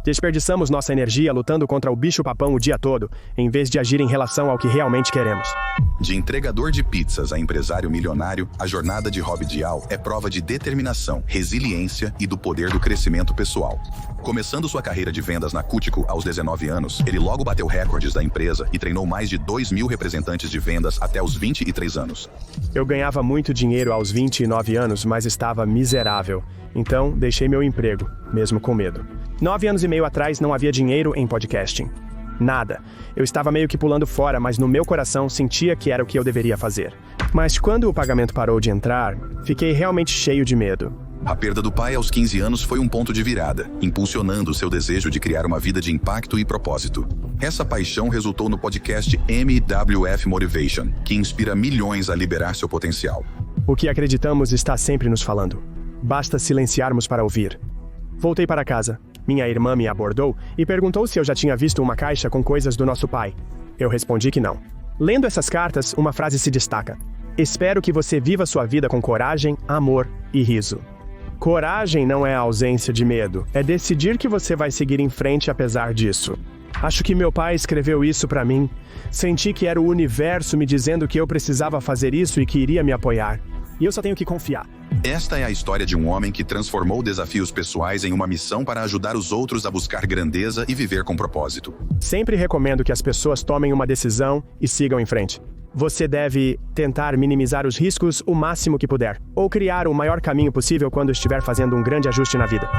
Desperdiçamos nossa energia lutando contra o bicho-papão o dia todo, em vez de agir em relação ao que realmente queremos. De entregador de pizzas a empresário milionário, a jornada de Rob Dial é prova de determinação, resiliência e do poder do crescimento pessoal. Começando sua carreira de vendas na Cutico aos 19 anos, ele logo bateu recordes da empresa e treinou mais de 2.000 representantes de vendas até os 23 anos. Eu ganhava muito dinheiro aos 29 anos, mas estava miserável. Então, deixei meu emprego, mesmo com medo. 9 anos e meio atrás não havia dinheiro em podcasting. Nada. Eu estava meio que pulando fora, mas no meu coração sentia que era o que eu deveria fazer. Mas quando o pagamento parou de entrar, fiquei realmente cheio de medo. A perda do pai aos 15 anos foi um ponto de virada, impulsionando seu desejo de criar uma vida de impacto e propósito. Essa paixão resultou no podcast MWF Motivation, que inspira milhões a liberar seu potencial. O que acreditamos está sempre nos falando. Basta silenciarmos para ouvir. Voltei para casa. Minha irmã me abordou e perguntou se eu já tinha visto uma caixa com coisas do nosso pai. Eu respondi que não. Lendo essas cartas, uma frase se destaca. Espero que você viva sua vida com coragem, amor e riso. Coragem não é a ausência de medo, é decidir que você vai seguir em frente apesar disso. Acho que meu pai escreveu isso para mim. Senti que era o universo me dizendo que eu precisava fazer isso e que iria me apoiar. E eu só tenho que confiar. Esta é a história de um homem que transformou desafios pessoais em uma missão para ajudar os outros a buscar grandeza e viver com propósito. Sempre recomendo que as pessoas tomem uma decisão e sigam em frente. Você deve tentar minimizar os riscos o máximo que puder, ou criar o maior caminho possível quando estiver fazendo um grande ajuste na vida.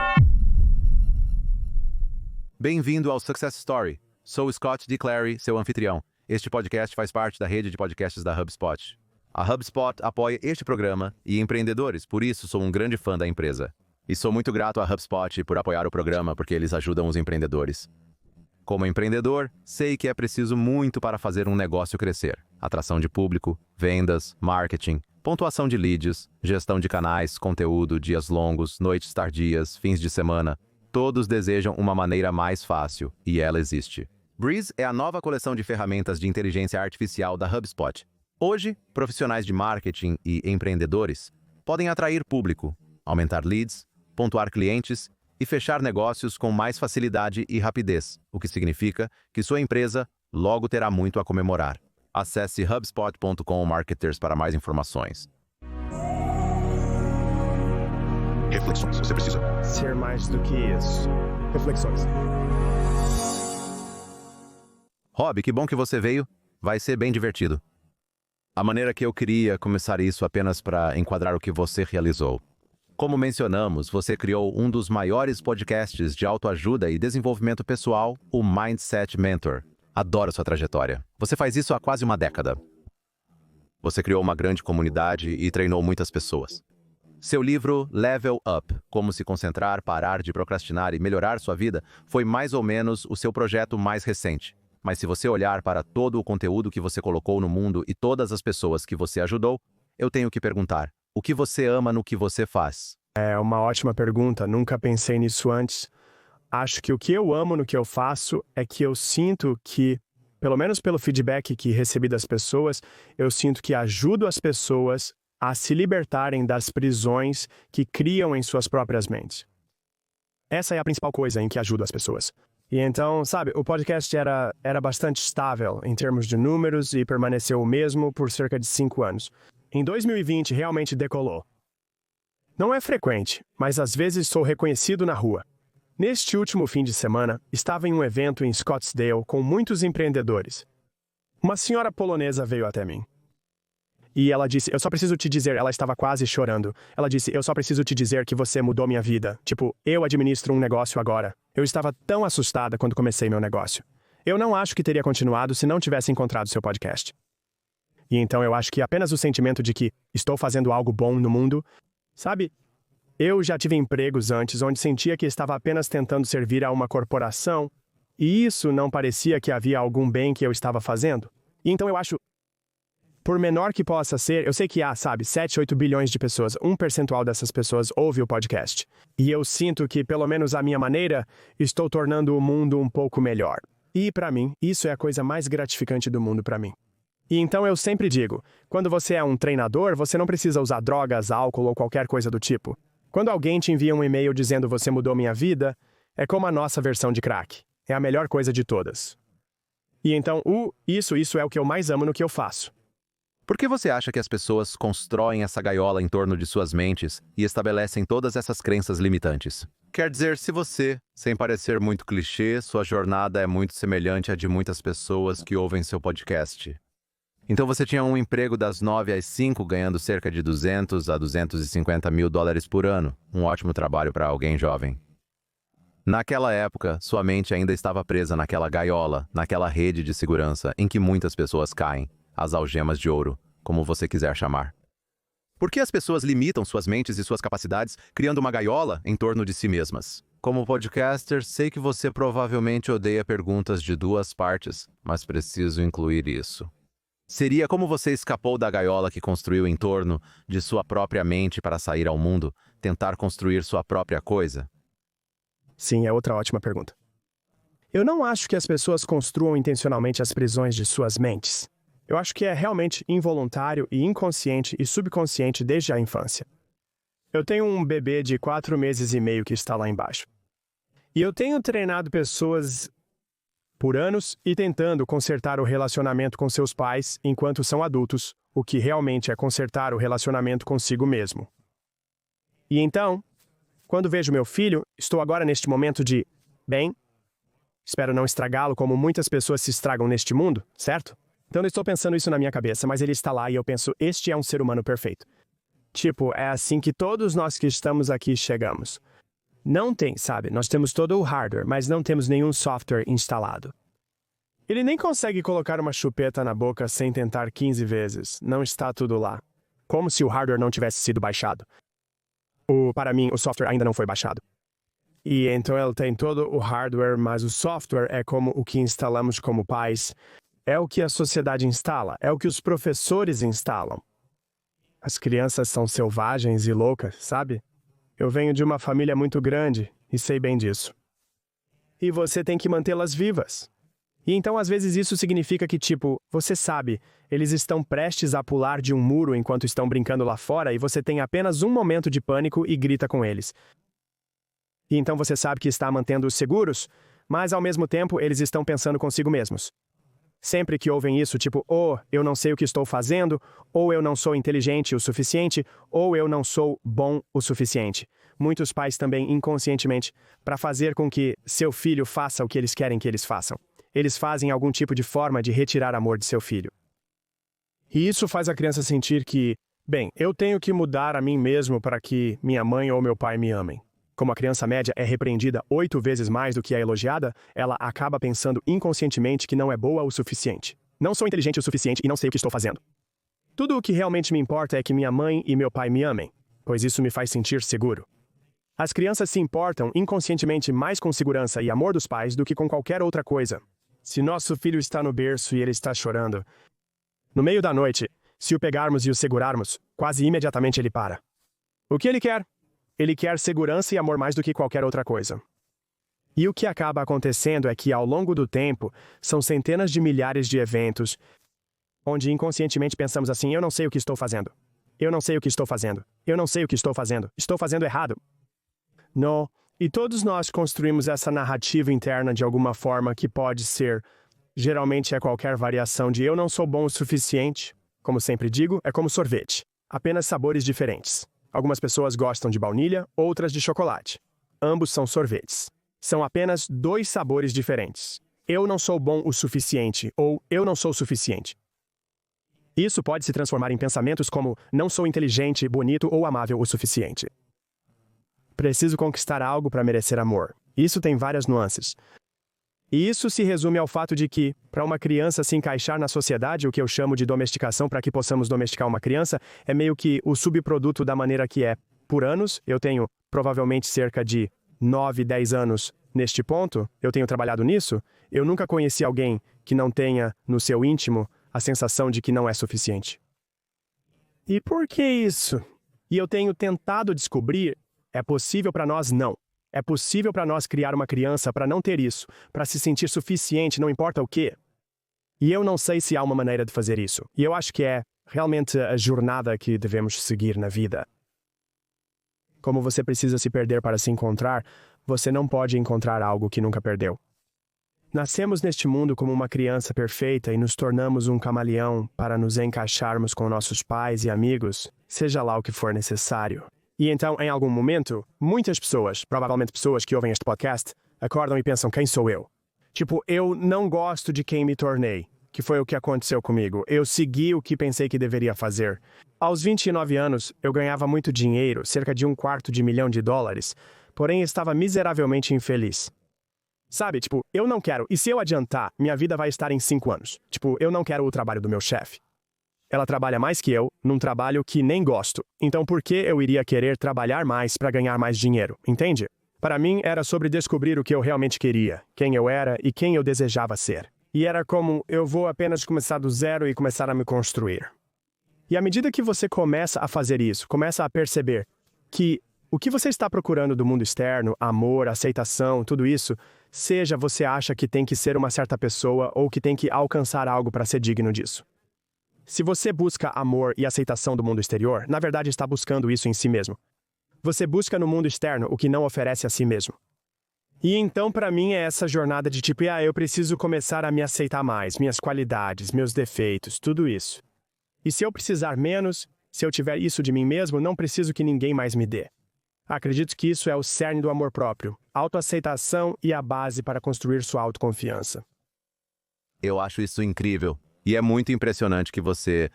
Bem-vindo ao Success Story. Sou Scott D. Clary, seu anfitrião. Este podcast faz parte da rede de podcasts da HubSpot. A HubSpot apoia este programa e empreendedores, por isso sou um grande fã da empresa. E sou muito grato à HubSpot por apoiar o programa porque eles ajudam os empreendedores. Como empreendedor, sei que é preciso muito para fazer um negócio crescer. Atração de público, vendas, marketing, pontuação de leads, gestão de canais, conteúdo, dias longos, noites tardias, fins de semana. Todos desejam uma maneira mais fácil, e ela existe. Breeze é a nova coleção de ferramentas de inteligência artificial da HubSpot. Hoje, profissionais de marketing e empreendedores podem atrair público, aumentar leads, pontuar clientes e fechar negócios com mais facilidade e rapidez, o que significa que sua empresa logo terá muito a comemorar. Acesse hubspot.com Marketers para mais informações. Reflexões. Você precisa ser mais do que isso. Reflexões. Rob, que bom que você veio. Vai ser bem divertido. A maneira que eu queria começar isso apenas para enquadrar o que você realizou. Como mencionamos, você criou um dos maiores podcasts de autoajuda e desenvolvimento pessoal, o Mindset Mentor. Adoro sua trajetória. Você faz isso há quase uma década. Você criou uma grande comunidade e treinou muitas pessoas. Seu livro Level Up, Como se concentrar, parar de procrastinar e melhorar sua vida, foi mais ou menos o seu projeto mais recente. Mas se você olhar para todo o conteúdo que você colocou no mundo e todas as pessoas que você ajudou, eu tenho que perguntar, o que você ama no que você faz? É uma ótima pergunta, nunca pensei nisso antes. Acho que o que eu amo no que eu faço é que eu sinto que, pelo menos pelo feedback que recebi das pessoas, eu sinto que ajudo as pessoas a se libertarem das prisões que criam em suas próprias mentes. Essa é a principal coisa em que ajudo as pessoas. E então, sabe, o podcast era bastante estável em termos de números e permaneceu o mesmo por cerca de 5 anos. Em 2020, realmente decolou. Não é frequente, mas às vezes sou reconhecido na rua. Neste último fim de semana, estava em um evento em Scottsdale com muitos empreendedores. Uma senhora polonesa veio até mim. E ela disse, eu só preciso te dizer, ela estava quase chorando. Ela disse, eu só preciso te dizer que você mudou minha vida. Tipo, eu administro um negócio agora. Eu estava tão assustada quando comecei meu negócio. Eu não acho que teria continuado se não tivesse encontrado seu podcast. E então eu acho que apenas o sentimento de que estou fazendo algo bom no mundo, sabe? Eu já tive empregos antes onde sentia que estava apenas tentando servir a uma corporação e isso não parecia que havia algum bem que eu estava fazendo. E então eu acho, por menor que possa ser, eu sei que há, 7, 8 bilhões de pessoas, 1% dessas pessoas ouve o podcast. E eu sinto que, pelo menos à minha maneira, estou tornando o mundo um pouco melhor. E, para mim, isso é a coisa mais gratificante do mundo para mim. E então eu sempre digo, quando você é um treinador, você não precisa usar drogas, álcool ou qualquer coisa do tipo. Quando alguém te envia um e-mail dizendo você mudou minha vida, É como a nossa versão de crack. É a melhor coisa de todas. E então, isso é o que eu mais amo no que eu faço. Por que você acha que as pessoas constroem essa gaiola em torno de suas mentes e estabelecem todas essas crenças limitantes? Quer dizer, se você, sem parecer muito clichê, sua jornada é muito semelhante à de muitas pessoas que ouvem seu podcast. Então você tinha um emprego das 9 às 5, ganhando cerca de 200 a 250 mil dólares por ano. Um ótimo trabalho para alguém jovem. Naquela época, sua mente ainda estava presa naquela gaiola, naquela rede de segurança em que muitas pessoas caem, as algemas de ouro, como você quiser chamar. Por que as pessoas limitam suas mentes e suas capacidades, criando uma gaiola em torno de si mesmas? Como podcaster, sei que você provavelmente odeia perguntas de duas partes, mas preciso incluir isso. Seria como você escapou da gaiola que construiu em torno de sua própria mente para sair ao mundo, tentar construir sua própria coisa? Sim, é outra ótima pergunta. Eu não acho que as pessoas construam intencionalmente as prisões de suas mentes. Eu acho que é realmente involuntário e inconsciente e subconsciente desde a infância. Eu tenho um bebê de 4 meses e meio que está lá embaixo. E eu tenho treinado pessoas por anos e tentando consertar o relacionamento com seus pais enquanto são adultos, o que realmente é consertar o relacionamento consigo mesmo. E então, quando vejo meu filho, estou agora neste momento de, bem, espero não estragá-lo como muitas pessoas se estragam neste mundo, certo? Então eu estou pensando isso na minha cabeça, mas ele está lá e eu penso, este é um ser humano perfeito. Tipo, é assim que todos nós que estamos aqui chegamos. Não tem, sabe? Nós temos todo o hardware, mas não temos nenhum software instalado. Ele nem consegue colocar uma chupeta na boca sem tentar 15 vezes. Não está tudo lá. Como se o hardware não tivesse sido baixado. Para mim, o software ainda não foi baixado. E então ele tem todo o hardware, mas o software é como o que instalamos como pais. É o que a sociedade instala, é o que os professores instalam. As crianças são selvagens e loucas, sabe? Eu venho de uma família muito grande e sei bem disso. E você tem que mantê-las vivas. E então, às vezes, isso significa que, tipo, você sabe, eles estão prestes a pular de um muro enquanto estão brincando lá fora e você tem apenas um momento de pânico e grita com eles. E então você sabe que está mantendo-os seguros, mas ao mesmo tempo eles estão pensando consigo mesmos. Sempre que ouvem isso, tipo, eu não sei o que estou fazendo, ou eu não sou inteligente o suficiente, ou eu não sou bom o suficiente. Muitos pais também inconscientemente, para fazer com que seu filho faça o que eles querem que eles façam. Eles fazem algum tipo de forma de retirar amor de seu filho. E isso faz a criança sentir que, bem, eu tenho que mudar a mim mesmo para que minha mãe ou meu pai me amem. Como a criança média é repreendida 8 vezes mais do que é elogiada, ela acaba pensando inconscientemente que não é boa o suficiente. Não sou inteligente o suficiente e não sei o que estou fazendo. Tudo o que realmente me importa é que minha mãe e meu pai me amem, pois isso me faz sentir seguro. As crianças se importam inconscientemente mais com segurança e amor dos pais do que com qualquer outra coisa. Se nosso filho está no berço e ele está chorando, no meio da noite, se o pegarmos e o segurarmos, quase imediatamente ele para. O que ele quer? Ele quer segurança e amor mais do que qualquer outra coisa. E o que acaba acontecendo é que, ao longo do tempo, são centenas de milhares de eventos onde inconscientemente pensamos assim, eu não sei o que estou fazendo. Eu não sei o que estou fazendo. Eu não sei o que estou fazendo. Estou fazendo errado. Não. E todos nós construímos essa narrativa interna de alguma forma que pode ser, geralmente é qualquer variação de eu não sou bom o suficiente. Como sempre digo, é como sorvete. Apenas sabores diferentes. Algumas pessoas gostam de baunilha, outras de chocolate. Ambos são sorvetes. São apenas 2 sabores diferentes. Eu não sou bom o suficiente ou eu não sou o suficiente. Isso pode se transformar em pensamentos como não sou inteligente, bonito ou amável o suficiente. Preciso conquistar algo para merecer amor. Isso tem várias nuances. E isso se resume ao fato de que, para uma criança se encaixar na sociedade, o que eu chamo de domesticação para que possamos domesticar uma criança, é meio que o subproduto da maneira que é. Por anos, eu tenho provavelmente cerca de 9, 10 anos neste ponto, eu tenho trabalhado nisso, eu nunca conheci alguém que não tenha, no seu íntimo, a sensação de que não é suficiente. E por que isso? E eu tenho tentado descobrir, é possível para nós não. É possível para nós criar uma criança para não ter isso, para se sentir suficiente, não importa o quê. E eu não sei se há uma maneira de fazer isso. E eu acho que é realmente a jornada que devemos seguir na vida. Como você precisa se perder para se encontrar, você não pode encontrar algo que nunca perdeu. Nascemos neste mundo como uma criança perfeita e nos tornamos um camaleão para nos encaixarmos com nossos pais e amigos, seja lá o que for necessário. E então, em algum momento, muitas pessoas, provavelmente pessoas que ouvem este podcast, acordam e pensam, quem sou eu? Tipo, eu não gosto de quem me tornei, que foi o que aconteceu comigo. Eu segui o que pensei que deveria fazer. Aos 29 anos, eu ganhava muito dinheiro, cerca de $250 mil, porém estava miseravelmente infeliz. Sabe, tipo, eu não quero, e se eu adiantar, minha vida vai estar em 5 anos. Tipo, eu não quero o trabalho do meu chefe. Ela trabalha mais que eu, num trabalho que nem gosto. Então por que eu iria querer trabalhar mais para ganhar mais dinheiro, entende? Para mim, era sobre descobrir o que eu realmente queria, quem eu era e quem eu desejava ser. E era como, eu vou apenas começar do zero e começar a me construir. E à medida que você começa a fazer isso, começa a perceber que o que você está procurando do mundo externo, amor, aceitação, tudo isso, seja você acha que tem que ser uma certa pessoa ou que tem que alcançar algo para ser digno disso. Se você busca amor e aceitação do mundo exterior, na verdade está buscando isso em si mesmo. Você busca no mundo externo o que não oferece a si mesmo. E então, para mim, é essa jornada de tipo, eu preciso começar a me aceitar mais, minhas qualidades, meus defeitos, tudo isso. E se eu precisar menos, se eu tiver isso de mim mesmo, não preciso que ninguém mais me dê. Acredito que isso é o cerne do amor próprio, autoaceitação e a base para construir sua autoconfiança. Eu acho isso incrível. E é muito impressionante que você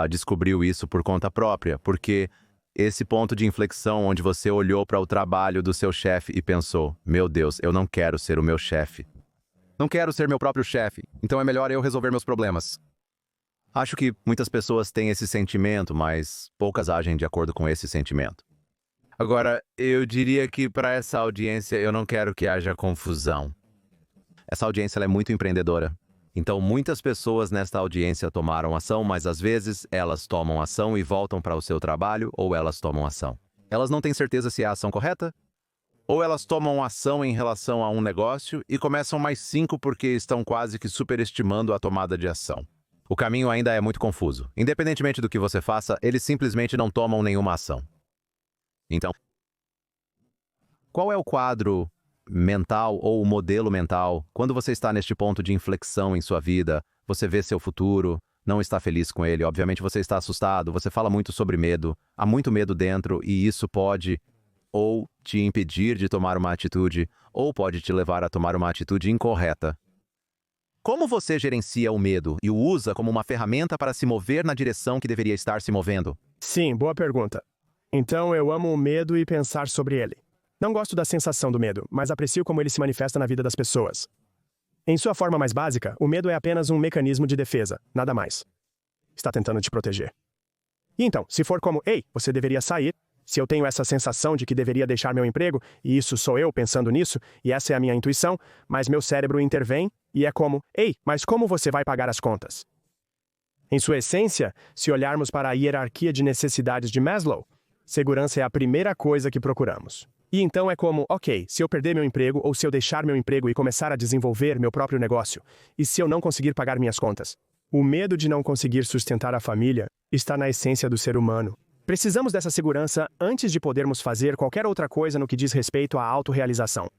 descobriu isso por conta própria, porque esse ponto de inflexão onde você olhou para o trabalho do seu chefe e pensou, meu Deus, eu não quero ser o meu chefe. Não quero ser meu próprio chefe, então é melhor eu resolver meus problemas. Acho que muitas pessoas têm esse sentimento, mas poucas agem de acordo com esse sentimento. Agora, eu diria que para essa audiência eu não quero que haja confusão. Essa audiência ela é muito empreendedora. Então, muitas pessoas nesta audiência tomaram ação, mas às vezes elas tomam ação e voltam para o seu trabalho, ou elas tomam ação. Elas não têm certeza se é a ação correta, ou elas tomam ação em relação a um negócio e começam mais 5 porque estão quase que superestimando a tomada de ação. O caminho ainda é muito confuso. Independentemente do que você faça, eles simplesmente não tomam nenhuma ação. Então, qual é o quadro mental ou o modelo mental, quando você está neste ponto de inflexão em sua vida, você vê seu futuro, não está feliz com ele, obviamente você está assustado, você fala muito sobre medo, há muito medo dentro e isso pode ou te impedir de tomar uma atitude, ou pode te levar a tomar uma atitude incorreta. Como você gerencia o medo e o usa como uma ferramenta para se mover na direção que deveria estar se movendo? Sim, boa pergunta. Então eu amo o medo e pensar sobre ele. Não gosto da sensação do medo, mas aprecio como ele se manifesta na vida das pessoas. Em sua forma mais básica, o medo é apenas um mecanismo de defesa, nada mais. Está tentando te proteger. E então, se for como, você deveria sair, se eu tenho essa sensação de que deveria deixar meu emprego, e isso sou eu pensando nisso, e essa é a minha intuição, mas meu cérebro intervém, e é como, mas como você vai pagar as contas? Em sua essência, se olharmos para a hierarquia de necessidades de Maslow, segurança é a primeira coisa que procuramos. E então é como, se eu perder meu emprego ou se eu deixar meu emprego e começar a desenvolver meu próprio negócio, e se eu não conseguir pagar minhas contas? O medo de não conseguir sustentar a família está na essência do ser humano. Precisamos dessa segurança antes de podermos fazer qualquer outra coisa no que diz respeito à autorrealização.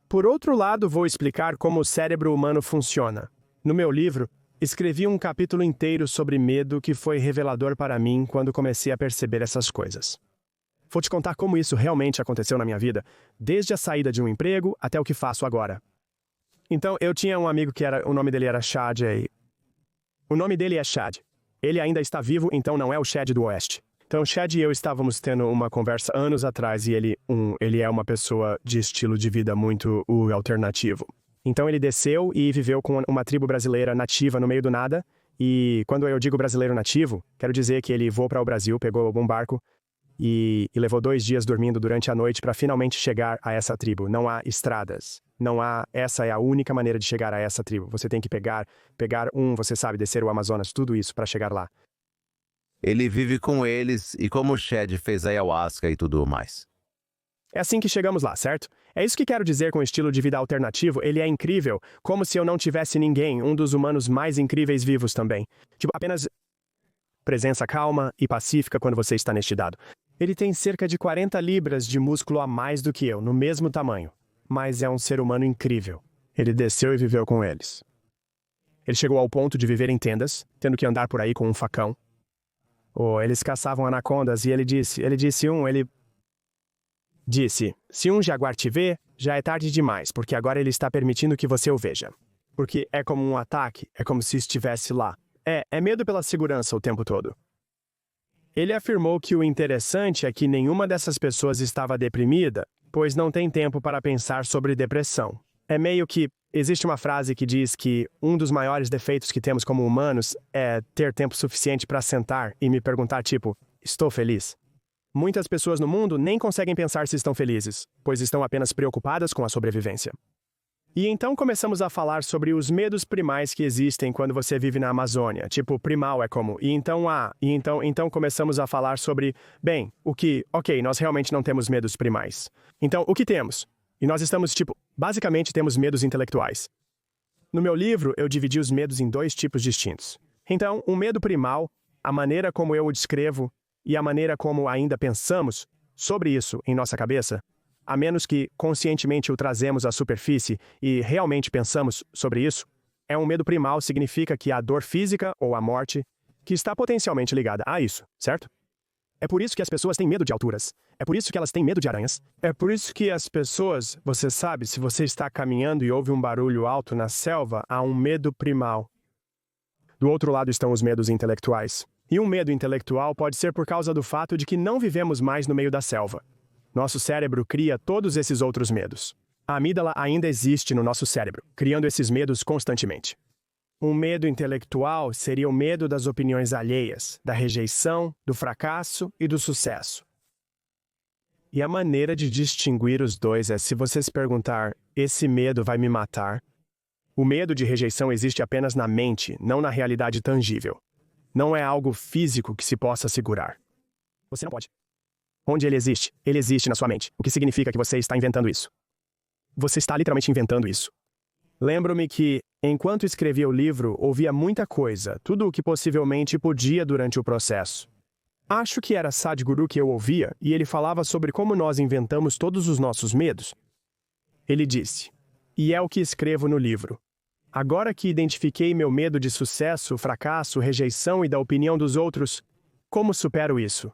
Por outro lado, vou explicar como o cérebro humano funciona. No meu livro, escrevi um capítulo inteiro sobre medo que foi revelador para mim quando comecei a perceber essas coisas. Vou te contar como isso realmente aconteceu na minha vida, desde a saída de um emprego até o que faço agora. Então, eu tinha um amigo que o nome dele era Chad. O nome dele é Chad. Ele ainda está vivo, então não é o Chad do Oeste. Então, Chad e eu estávamos tendo uma conversa anos atrás e ele é uma pessoa de estilo de vida muito alternativo. Então, ele desceu e viveu com uma tribo brasileira nativa no meio do nada. E quando eu digo brasileiro nativo, quero dizer que ele voou para o Brasil, pegou algum barco, e levou 2 dias dormindo durante a noite para finalmente chegar a essa tribo. Não há estradas. Essa é a única maneira de chegar a essa tribo. Você tem que pegar você sabe, descer o Amazonas, tudo isso para chegar lá. Ele vive com eles e como o Chad fez ayahuasca e tudo mais. É assim que chegamos lá, certo? É isso que quero dizer com o estilo de vida alternativo. Ele é incrível, como se eu não tivesse ninguém, um dos humanos mais incríveis vivos também. Apenas presença calma e pacífica quando você está neste dado. Ele tem cerca de 40 libras de músculo a mais do que eu, no mesmo tamanho. Mas é um ser humano incrível. Ele desceu e viveu com eles. Ele chegou ao ponto de viver em tendas, tendo que andar por aí com um facão. Eles caçavam anacondas e ele disse, se um jaguar te vê, já é tarde demais, porque agora ele está permitindo que você o veja. Porque é como um ataque, é como se estivesse lá. É medo pela segurança o tempo todo. Ele afirmou que o interessante é que nenhuma dessas pessoas estava deprimida, pois não tem tempo para pensar sobre depressão. É meio que, existe uma frase que diz que um dos maiores defeitos que temos como humanos é ter tempo suficiente para sentar e me perguntar tipo, estou feliz? Muitas pessoas no mundo nem conseguem pensar se estão felizes, pois estão apenas preocupadas com a sobrevivência. E então começamos a falar sobre os medos primais que existem quando você vive na Amazônia. Tipo, primal é como, então começamos a falar sobre, nós realmente não temos medos primais. Então, o que temos? E nós estamos, basicamente temos medos intelectuais. No meu livro, eu dividi os medos em 2 tipos distintos. Então, o medo primal, a maneira como eu o descrevo e a maneira como ainda pensamos sobre isso em nossa cabeça, a menos que conscientemente o trazemos à superfície e realmente pensamos sobre isso, é um medo primal significa que a dor física ou a morte que está potencialmente ligada a isso, certo? É por isso que as pessoas têm medo de alturas. É por isso que elas têm medo de aranhas. É por isso que as pessoas, você sabe, se você está caminhando e ouve um barulho alto na selva, há um medo primal. Do outro lado estão os medos intelectuais. E um medo intelectual pode ser por causa do fato de que não vivemos mais no meio da selva. Nosso cérebro cria todos esses outros medos. A amígdala ainda existe no nosso cérebro, criando esses medos constantemente. Um medo intelectual seria o medo das opiniões alheias, da rejeição, do fracasso e do sucesso. E a maneira de distinguir os dois é se você se perguntar, esse medo vai me matar? O medo de rejeição existe apenas na mente, não na realidade tangível. Não é algo físico que se possa segurar. Você não pode. Onde ele existe na sua mente, o que significa que você está inventando isso. Você está literalmente inventando isso. Lembro-me que, enquanto escrevia o livro, ouvia muita coisa, tudo o que possivelmente podia durante o processo. Acho que era Sadhguru que eu ouvia, e ele falava sobre como nós inventamos todos os nossos medos. Ele disse, e é o que escrevo no livro. Agora que identifiquei meu medo de sucesso, fracasso, rejeição e da opinião dos outros, como supero isso?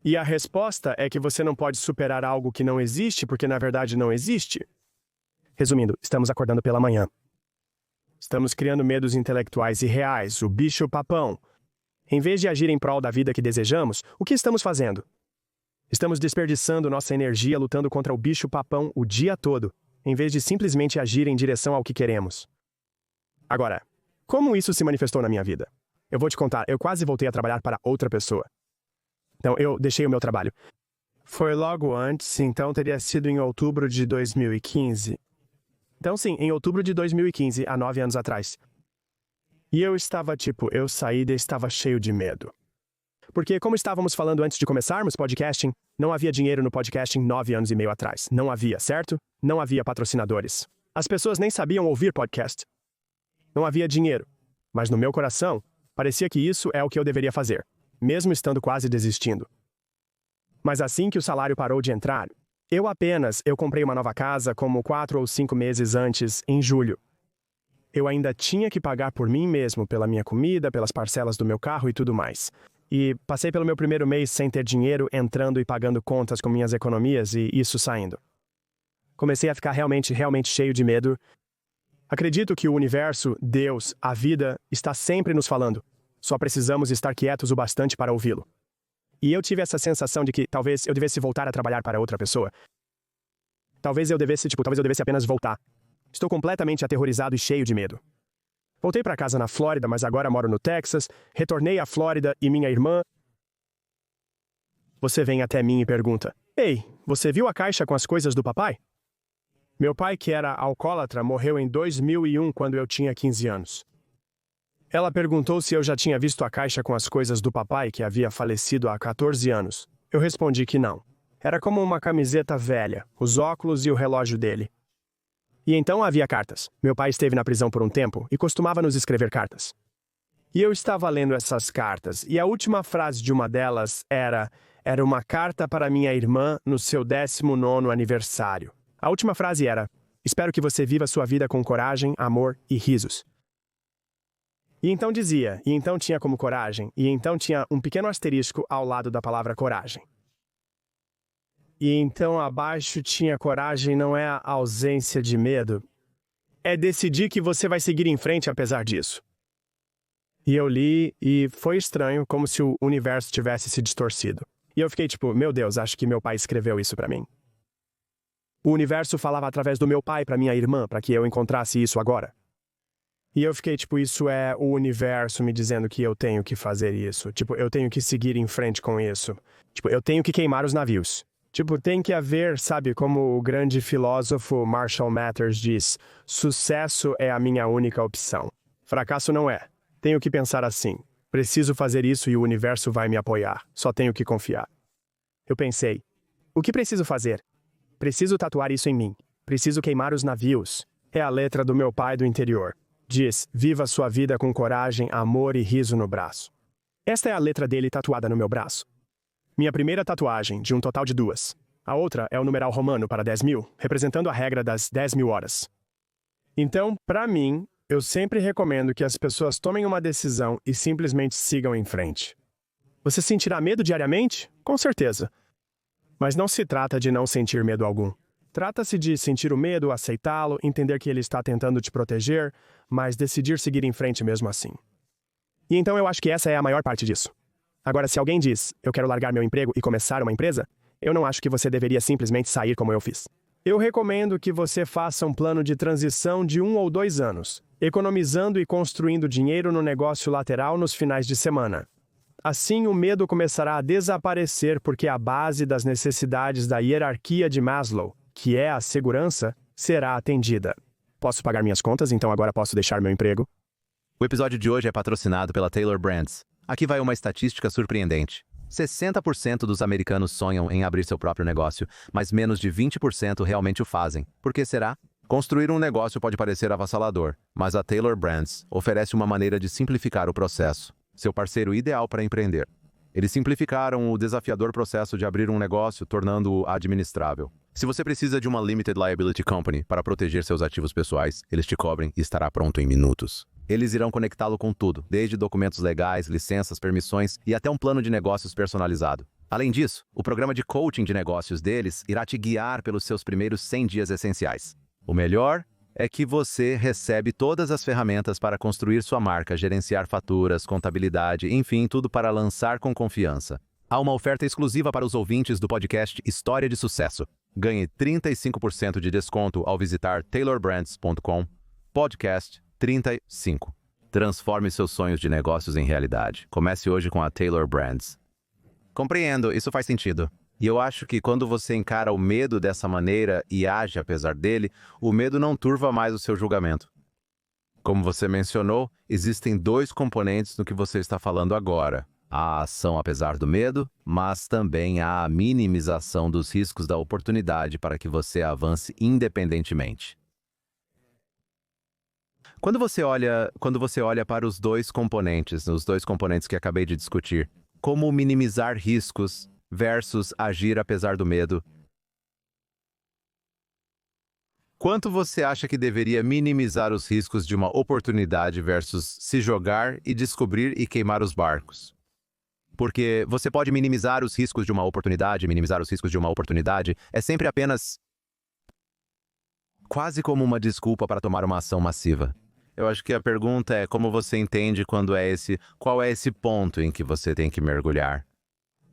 E a resposta é que você não pode superar algo que não existe porque na verdade não existe. Resumindo, estamos acordando pela manhã. Estamos criando medos intelectuais irreais, o bicho-papão. Em vez de agir em prol da vida que desejamos, o que estamos fazendo? Estamos desperdiçando nossa energia lutando contra o bicho-papão o dia todo, em vez de simplesmente agir em direção ao que queremos. Agora, como isso se manifestou na minha vida? Eu vou te contar, eu quase voltei a trabalhar para outra pessoa. Então, eu deixei o meu trabalho. Foi logo antes, então teria sido em outubro de 2015. Então sim, em outubro de 2015, há 9 anos atrás. E eu estava eu saí e estava cheio de medo. Porque, como estávamos falando antes de começarmos podcasting, não havia dinheiro no podcasting 9 anos e meio atrás. Não havia, certo? Não havia patrocinadores. As pessoas nem sabiam ouvir podcast. Não havia dinheiro. Mas no meu coração, parecia que isso é o que eu deveria fazer, mesmo estando quase desistindo. Mas assim que o salário parou de entrar, eu comprei uma nova casa como 4 ou 5 meses antes, em julho. Eu ainda tinha que pagar por mim mesmo, pela minha comida, pelas parcelas do meu carro e tudo mais. E passei pelo meu primeiro mês sem ter dinheiro, entrando e pagando contas com minhas economias e isso saindo. Comecei a ficar realmente cheio de medo. Acredito que o universo, Deus, a vida, está sempre nos falando. Só precisamos estar quietos o bastante para ouvi-lo. E eu tive essa sensação de que talvez eu devesse voltar a trabalhar para outra pessoa. Talvez eu devesse apenas voltar. Estou completamente aterrorizado e cheio de medo. Voltei para casa na Flórida, mas agora moro no Texas. Retornei à Flórida e minha irmã... Você vem até mim e pergunta, Ei, você viu a caixa com as coisas do papai? Meu pai, que era alcoólatra, morreu em 2001 quando eu tinha 15 anos. Ela perguntou se eu já tinha visto a caixa com as coisas do papai que havia falecido há 14 anos. Eu respondi que não. Era como uma camiseta velha, os óculos e o relógio dele. E então havia cartas. Meu pai esteve na prisão por um tempo e costumava nos escrever cartas. E eu estava lendo essas cartas, e a última frase de uma delas era: Era uma carta para minha irmã no seu 19º aniversário. A última frase era: espero que você viva sua vida com coragem, amor e risos. E então dizia, e então tinha como coragem, e então tinha um pequeno asterisco ao lado da palavra coragem. E então abaixo tinha coragem não é a ausência de medo, é decidir que você vai seguir em frente apesar disso. E eu li e foi estranho, como se o universo tivesse se distorcido. E eu fiquei tipo, meu Deus, acho que meu pai escreveu isso para mim. O universo falava através do meu pai para minha irmã, para que eu encontrasse isso agora. E eu fiquei tipo, isso é o universo me dizendo que eu tenho que fazer isso. Tipo, eu tenho que seguir em frente com isso. Tipo, eu tenho que queimar os navios. Tipo, tem que haver, sabe, como o grande filósofo Marshall Mathers diz, sucesso é a minha única opção. Fracasso não é. Tenho que pensar assim. Preciso fazer isso e o universo vai me apoiar. Só tenho que confiar. Eu pensei, o que preciso fazer? Preciso tatuar isso em mim. Preciso queimar os navios. É a letra do meu pai do interior. Diz, viva sua vida com coragem, amor e riso no braço. Esta é a letra dele tatuada no meu braço. Minha primeira tatuagem, de um total de 2. A outra é o numeral romano para 10.000, representando a regra das 10.000 horas. Então, para mim, eu sempre recomendo que as pessoas tomem uma decisão e simplesmente sigam em frente. Você sentirá medo diariamente? Com certeza. Mas não se trata de não sentir medo algum. Trata-se de sentir o medo, aceitá-lo, entender que ele está tentando te proteger, mas decidir seguir em frente mesmo assim. E então eu acho que essa é a maior parte disso. Agora, se alguém diz, eu quero largar meu emprego e começar uma empresa, eu não acho que você deveria simplesmente sair como eu fiz. Eu recomendo que você faça um plano de transição de 1 ou 2 anos, economizando e construindo dinheiro no negócio lateral nos finais de semana. Assim, o medo começará a desaparecer porque a base das necessidades da hierarquia de Maslow, que é a segurança, será atendida. Posso pagar minhas contas, então agora posso deixar meu emprego? O episódio de hoje é patrocinado pela Tailor Brands. Aqui vai uma estatística surpreendente. 60% dos americanos sonham em abrir seu próprio negócio, mas menos de 20% realmente o fazem. Por que será? Construir um negócio pode parecer avassalador, mas a Tailor Brands oferece uma maneira de simplificar o processo. Seu parceiro ideal para empreender. Eles simplificaram o desafiador processo de abrir um negócio, tornando-o administrável. Se você precisa de uma Limited Liability Company para proteger seus ativos pessoais, eles te cobrem e estará pronto em minutos. Eles irão conectá-lo com tudo, desde documentos legais, licenças, permissões e até um plano de negócios personalizado. Além disso, o programa de coaching de negócios deles irá te guiar pelos seus primeiros 100 dias essenciais. O melhor é que você recebe todas as ferramentas para construir sua marca, gerenciar faturas, contabilidade, enfim, tudo para lançar com confiança. Há uma oferta exclusiva para os ouvintes do podcast História de Sucesso. Ganhe 35% de desconto ao visitar taylorbrands.com. Podcast 35. Transforme seus sonhos de negócios em realidade. Comece hoje com a Tailor Brands. Compreendo, isso faz sentido. E eu acho que quando você encara o medo dessa maneira e age apesar dele, o medo não turva mais o seu julgamento. Como você mencionou, existem 2 componentes no que você está falando agora. A ação apesar do medo, mas também a minimização dos riscos da oportunidade para que você avance independentemente. Quando você olha para os 2 componentes que acabei de discutir, como minimizar riscos versus agir apesar do medo, quanto você acha que deveria minimizar os riscos de uma oportunidade versus se jogar e descobrir e queimar os barcos? Porque você pode minimizar os riscos de uma oportunidade, é sempre apenas quase como uma desculpa para tomar uma ação massiva. Eu acho que a pergunta é como você entende qual é esse ponto em que você tem que mergulhar.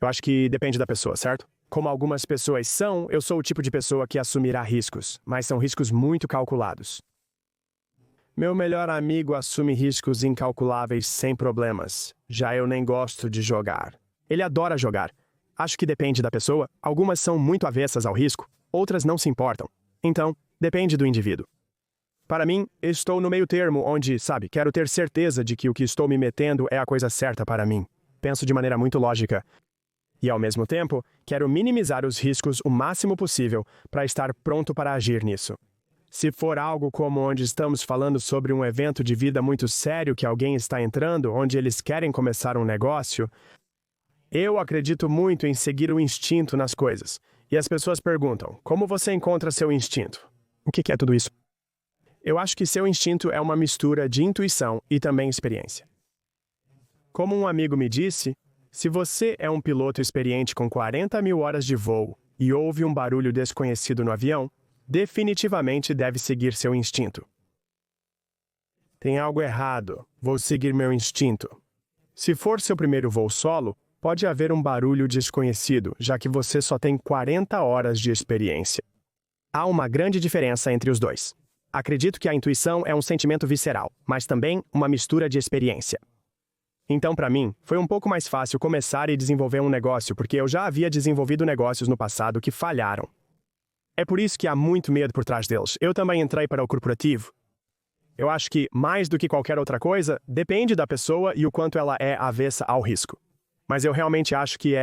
Eu acho que depende da pessoa, certo? Como algumas pessoas são, eu sou o tipo de pessoa que assumirá riscos, mas são riscos muito calculados. Meu melhor amigo assume riscos incalculáveis sem problemas. Já eu nem gosto de jogar. Ele adora jogar. Acho que depende da pessoa. Algumas são muito avessas ao risco, outras não se importam. Então, depende do indivíduo. Para mim, estou no meio termo onde, quero ter certeza de que o que estou me metendo é a coisa certa para mim. Penso de maneira muito lógica. E, ao mesmo tempo, quero minimizar os riscos o máximo possível para estar pronto para agir nisso. Se for algo como onde estamos falando sobre um evento de vida muito sério que alguém está entrando, onde eles querem começar um negócio, Eu acredito muito em seguir o instinto nas coisas. E as pessoas perguntam, como você encontra seu instinto? O que é tudo isso? Eu acho que seu instinto é uma mistura de intuição e também experiência. Como um amigo me disse, se você é um piloto experiente com 40 mil horas de voo e ouve um barulho desconhecido no avião, definitivamente deve seguir seu instinto. Tem algo errado. Vou seguir meu instinto. Se for seu primeiro voo solo, pode haver um barulho desconhecido, já que você só tem 40 horas de experiência. Há uma grande diferença entre os dois. Acredito que a intuição é um sentimento visceral, mas também uma mistura de experiência. Então, para mim, foi um pouco mais fácil começar e desenvolver um negócio, porque eu já havia desenvolvido negócios no passado que falharam. É por isso que há muito medo por trás deles. Eu também entrei para o corporativo. Eu acho que, mais do que qualquer outra coisa, depende da pessoa e o quanto ela é avessa ao risco. Mas eu realmente acho que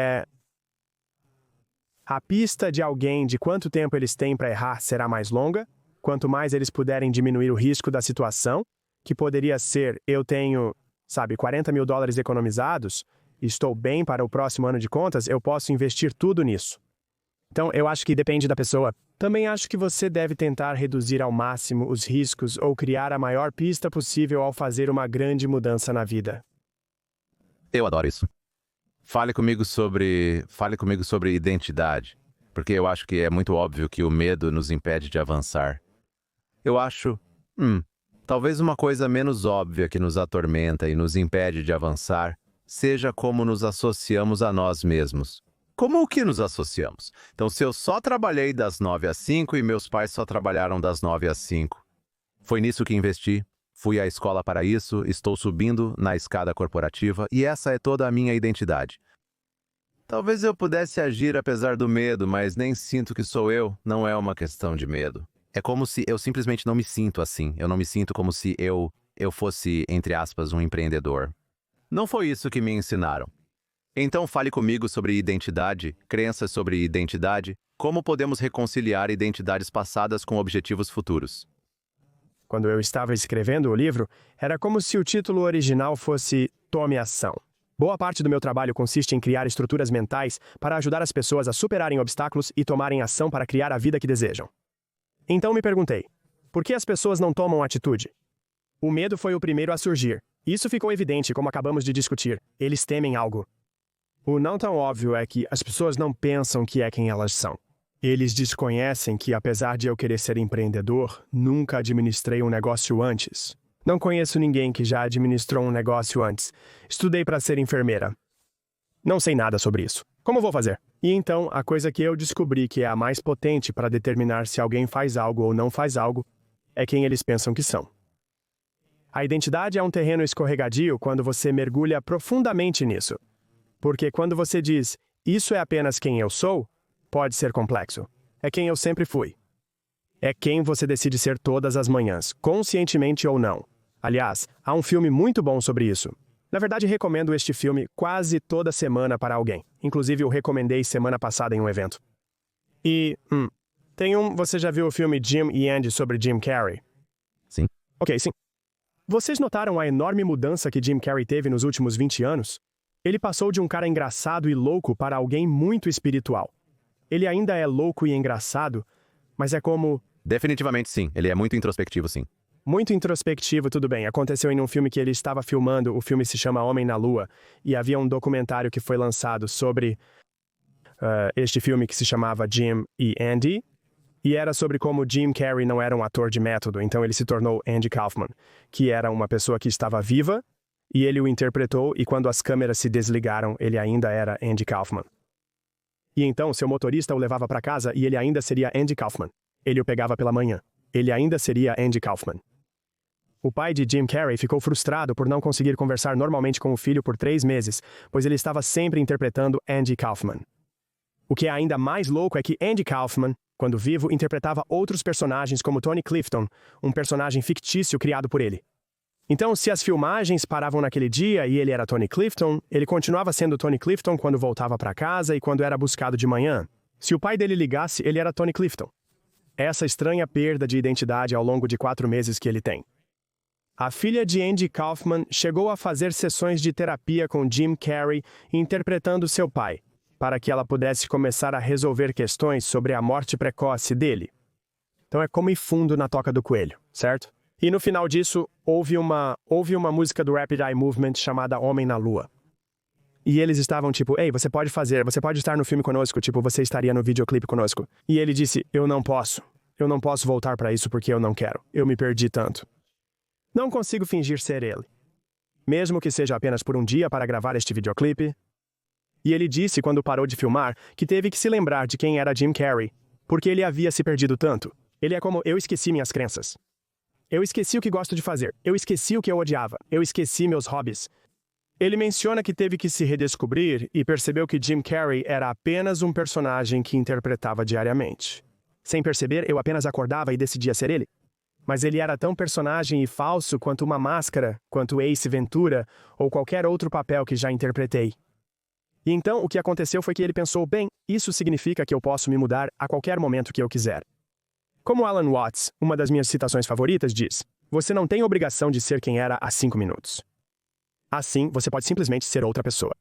a pista de alguém de quanto tempo eles têm para errar será mais longa, quanto mais eles puderem diminuir o risco da situação, que poderia ser, eu tenho, $40 mil economizados, e estou bem para o próximo ano de contas, eu posso investir tudo nisso. Então, eu acho que depende da pessoa. Também acho que você deve tentar reduzir ao máximo os riscos ou criar a maior pista possível ao fazer uma grande mudança na vida. Eu adoro isso. Fale comigo sobre identidade, porque eu acho que é muito óbvio que o medo nos impede de avançar. Eu acho, talvez uma coisa menos óbvia que nos atormenta e nos impede de avançar seja como nos associamos a nós mesmos. Como o que nos associamos? Então, se eu só trabalhei das 9 às 5 e meus pais só trabalharam das 9 às 5. Foi nisso que investi, fui à escola para isso, estou subindo na escada corporativa e essa é toda a minha identidade. Talvez eu pudesse agir apesar do medo, mas nem sinto que sou eu, não é uma questão de medo. É como se eu simplesmente não me sinto assim, eu não me sinto como se eu fosse, entre aspas, um empreendedor. Não foi isso que me ensinaram. Então fale comigo sobre identidade, crenças sobre identidade, como podemos reconciliar identidades passadas com objetivos futuros. Quando eu estava escrevendo o livro, era como se o título original fosse Tome Ação. Boa parte do meu trabalho consiste em criar estruturas mentais para ajudar as pessoas a superarem obstáculos e tomarem ação para criar a vida que desejam. Então me perguntei, por que as pessoas não tomam atitude? O medo foi o primeiro a surgir. Isso ficou evidente, como acabamos de discutir. Eles temem algo. O não tão óbvio é que as pessoas não pensam que é quem elas são. Eles desconhecem que, apesar de eu querer ser empreendedor, nunca administrei um negócio antes. Não conheço ninguém que já administrou um negócio antes. Estudei para ser enfermeira. Não sei nada sobre isso. Como vou fazer? E então, a coisa que eu descobri que é a mais potente para determinar se alguém faz algo ou não faz algo é quem eles pensam que são. A identidade é um terreno escorregadio quando você mergulha profundamente nisso. Porque quando você diz, isso é apenas quem eu sou, pode ser complexo. É quem eu sempre fui. É quem você decide ser todas as manhãs, conscientemente ou não. Aliás, há um filme muito bom sobre isso. Na verdade, recomendo este filme quase toda semana para alguém. Inclusive, eu recomendei semana passada em um evento. E, você já viu o filme Jim e Andy sobre Jim Carrey? Sim. Ok, sim. Vocês notaram a enorme mudança que Jim Carrey teve nos últimos 20 anos? Ele passou de um cara engraçado e louco para alguém muito espiritual. Ele ainda é louco e engraçado, mas é como... Definitivamente sim, ele é muito introspectivo, sim. Muito introspectivo, tudo bem. Aconteceu em um filme que ele estava filmando, o filme se chama Homem na Lua, e havia um documentário que foi lançado sobre este filme que se chamava Jim e Andy, e era sobre como Jim Carrey não era um ator de método, então ele se tornou Andy Kaufman, que era uma pessoa que estava viva, e ele o interpretou, e quando as câmeras se desligaram, ele ainda era Andy Kaufman. E então, seu motorista o levava para casa e ele ainda seria Andy Kaufman. Ele o pegava pela manhã. Ele ainda seria Andy Kaufman. O pai de Jim Carrey ficou frustrado por não conseguir conversar normalmente com o filho por 3 meses, pois ele estava sempre interpretando Andy Kaufman. O que é ainda mais louco é que Andy Kaufman, quando vivo, interpretava outros personagens como Tony Clifton, um personagem fictício criado por ele. Então, se as filmagens paravam naquele dia e ele era Tony Clifton, ele continuava sendo Tony Clifton quando voltava para casa e quando era buscado de manhã. Se o pai dele ligasse, ele era Tony Clifton. Essa estranha perda de identidade ao longo de 4 meses que ele tem. A filha de Andy Kaufman chegou a fazer sessões de terapia com Jim Carrey, interpretando seu pai, para que ela pudesse começar a resolver questões sobre a morte precoce dele. Então é como ir fundo na toca do coelho, certo? E no final disso, houve uma música do Rapid Eye Movement chamada Homem na Lua. E eles estavam tipo, ei, você pode estar no filme conosco, tipo, você estaria no videoclipe conosco. E ele disse, eu não posso voltar para isso porque eu não quero, eu me perdi tanto. Não consigo fingir ser ele. Mesmo que seja apenas por um dia para gravar este videoclipe. E ele disse quando parou de filmar que teve que se lembrar de quem era Jim Carrey, porque ele havia se perdido tanto. Ele é como, eu esqueci minhas crenças. Eu esqueci o que gosto de fazer, eu esqueci o que eu odiava, eu esqueci meus hobbies. Ele menciona que teve que se redescobrir e percebeu que Jim Carrey era apenas um personagem que interpretava diariamente. Sem perceber, eu apenas acordava e decidia ser ele. Mas ele era tão personagem e falso quanto uma máscara, quanto Ace Ventura ou qualquer outro papel que já interpretei. E então o que aconteceu foi que ele pensou, bem, isso significa que eu posso me mudar a qualquer momento que eu quiser. Como Alan Watts, uma das minhas citações favoritas, diz, você não tem obrigação de ser quem era há 5 minutos. Assim, você pode simplesmente ser outra pessoa.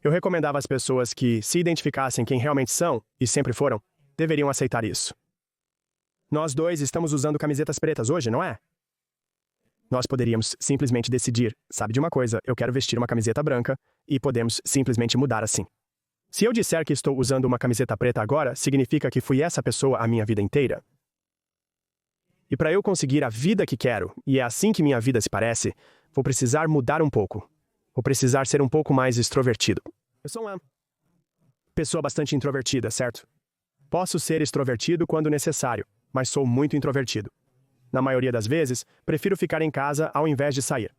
Eu recomendava às pessoas que, se identificassem quem realmente são, e sempre foram, deveriam aceitar isso. Nós dois estamos usando camisetas pretas hoje, não é? Nós poderíamos simplesmente decidir, sabe de uma coisa, eu quero vestir uma camiseta branca, e podemos simplesmente mudar assim. Se eu disser que estou usando uma camiseta preta agora, significa que fui essa pessoa a minha vida inteira. E para eu conseguir a vida que quero, e é assim que minha vida se parece, vou precisar mudar um pouco. Vou precisar ser um pouco mais extrovertido. Eu sou uma pessoa bastante introvertida, certo? Posso ser extrovertido quando necessário, mas sou muito introvertido. Na maioria das vezes, prefiro ficar em casa ao invés de sair.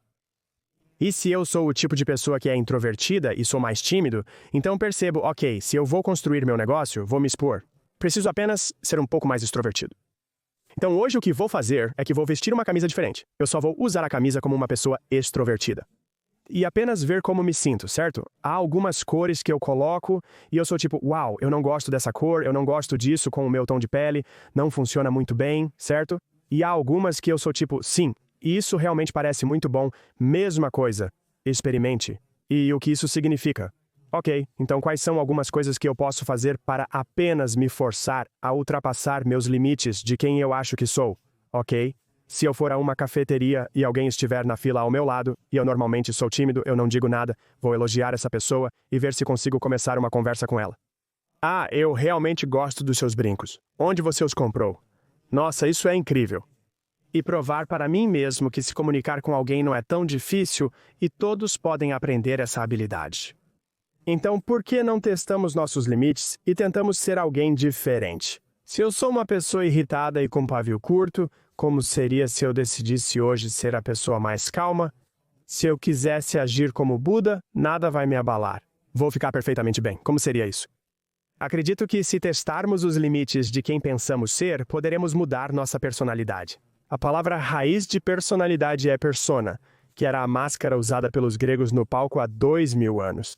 E se eu sou o tipo de pessoa que é introvertida e sou mais tímido, então percebo, ok, se eu vou construir meu negócio, vou me expor. Preciso apenas ser um pouco mais extrovertido. Então hoje o que vou fazer é que vou vestir uma camisa diferente. Eu só vou usar a camisa como uma pessoa extrovertida. E apenas ver como me sinto, certo? Há algumas cores que eu coloco e eu sou tipo, uau, eu não gosto dessa cor, eu não gosto disso com o meu tom de pele, não funciona muito bem, certo? E há algumas que eu sou tipo, sim, isso realmente parece muito bom, mesma coisa, experimente. E o que isso significa? Ok, então quais são algumas coisas que eu posso fazer para apenas me forçar a ultrapassar meus limites de quem eu acho que sou? Ok? Se eu for a uma cafeteria e alguém estiver na fila ao meu lado, e eu normalmente sou tímido, eu não digo nada, vou elogiar essa pessoa e ver se consigo começar uma conversa com ela. Ah, eu realmente gosto dos seus brincos. Onde você os comprou? Nossa, isso é incrível. E provar para mim mesmo que se comunicar com alguém não é tão difícil e todos podem aprender essa habilidade. Então, por que não testamos nossos limites e tentamos ser alguém diferente? Se eu sou uma pessoa irritada e com pavio curto, como seria se eu decidisse hoje ser a pessoa mais calma? Se eu quisesse agir como Buda, nada vai me abalar. Vou ficar perfeitamente bem. Como seria isso? Acredito que se testarmos os limites de quem pensamos ser, poderemos mudar nossa personalidade. A palavra raiz de personalidade é persona, que era a máscara usada pelos gregos no palco há 2000 anos.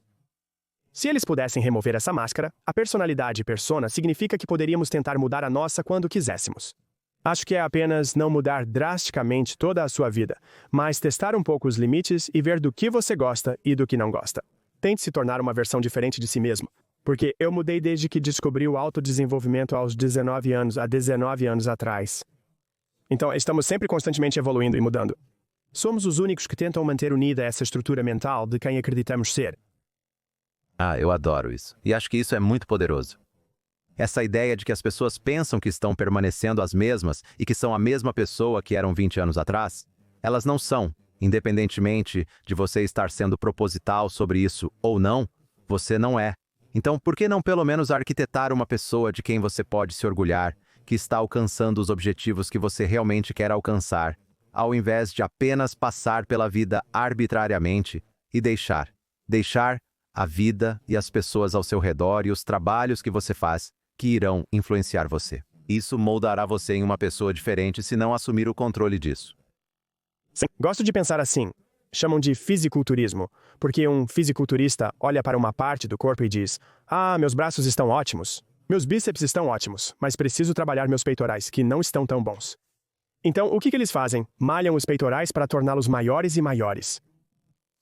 Se eles pudessem remover essa máscara, a personalidade persona significa que poderíamos tentar mudar a nossa quando quiséssemos. Acho que é apenas não mudar drasticamente toda a sua vida, mas testar um pouco os limites e ver do que você gosta e do que não gosta. Tente se tornar uma versão diferente de si mesmo, porque eu mudei desde que descobri o autodesenvolvimento há 19 anos atrás. Então, estamos sempre constantemente evoluindo e mudando. Somos os únicos que tentam manter unida essa estrutura mental de quem acreditamos ser. Ah, eu adoro isso. E acho que isso é muito poderoso. Essa ideia de que as pessoas pensam que estão permanecendo as mesmas e que são a mesma pessoa que eram 20 anos atrás, elas não são. Independentemente de você estar sendo proposital sobre isso ou não, você não é. Então, por que não pelo menos arquitetar uma pessoa de quem você pode se orgulhar, que está alcançando os objetivos que você realmente quer alcançar, ao invés de apenas passar pela vida arbitrariamente e deixar a vida e as pessoas ao seu redor e os trabalhos que você faz que irão influenciar você. Isso moldará você em uma pessoa diferente se não assumir o controle disso. Sim, gosto de pensar assim. Chamam de fisiculturismo, porque um fisiculturista olha para uma parte do corpo e diz: ah, meus braços estão ótimos, meus bíceps estão ótimos, mas preciso trabalhar meus peitorais, que não estão tão bons. Então, o que eles fazem? Malham os peitorais para torná-los maiores e maiores.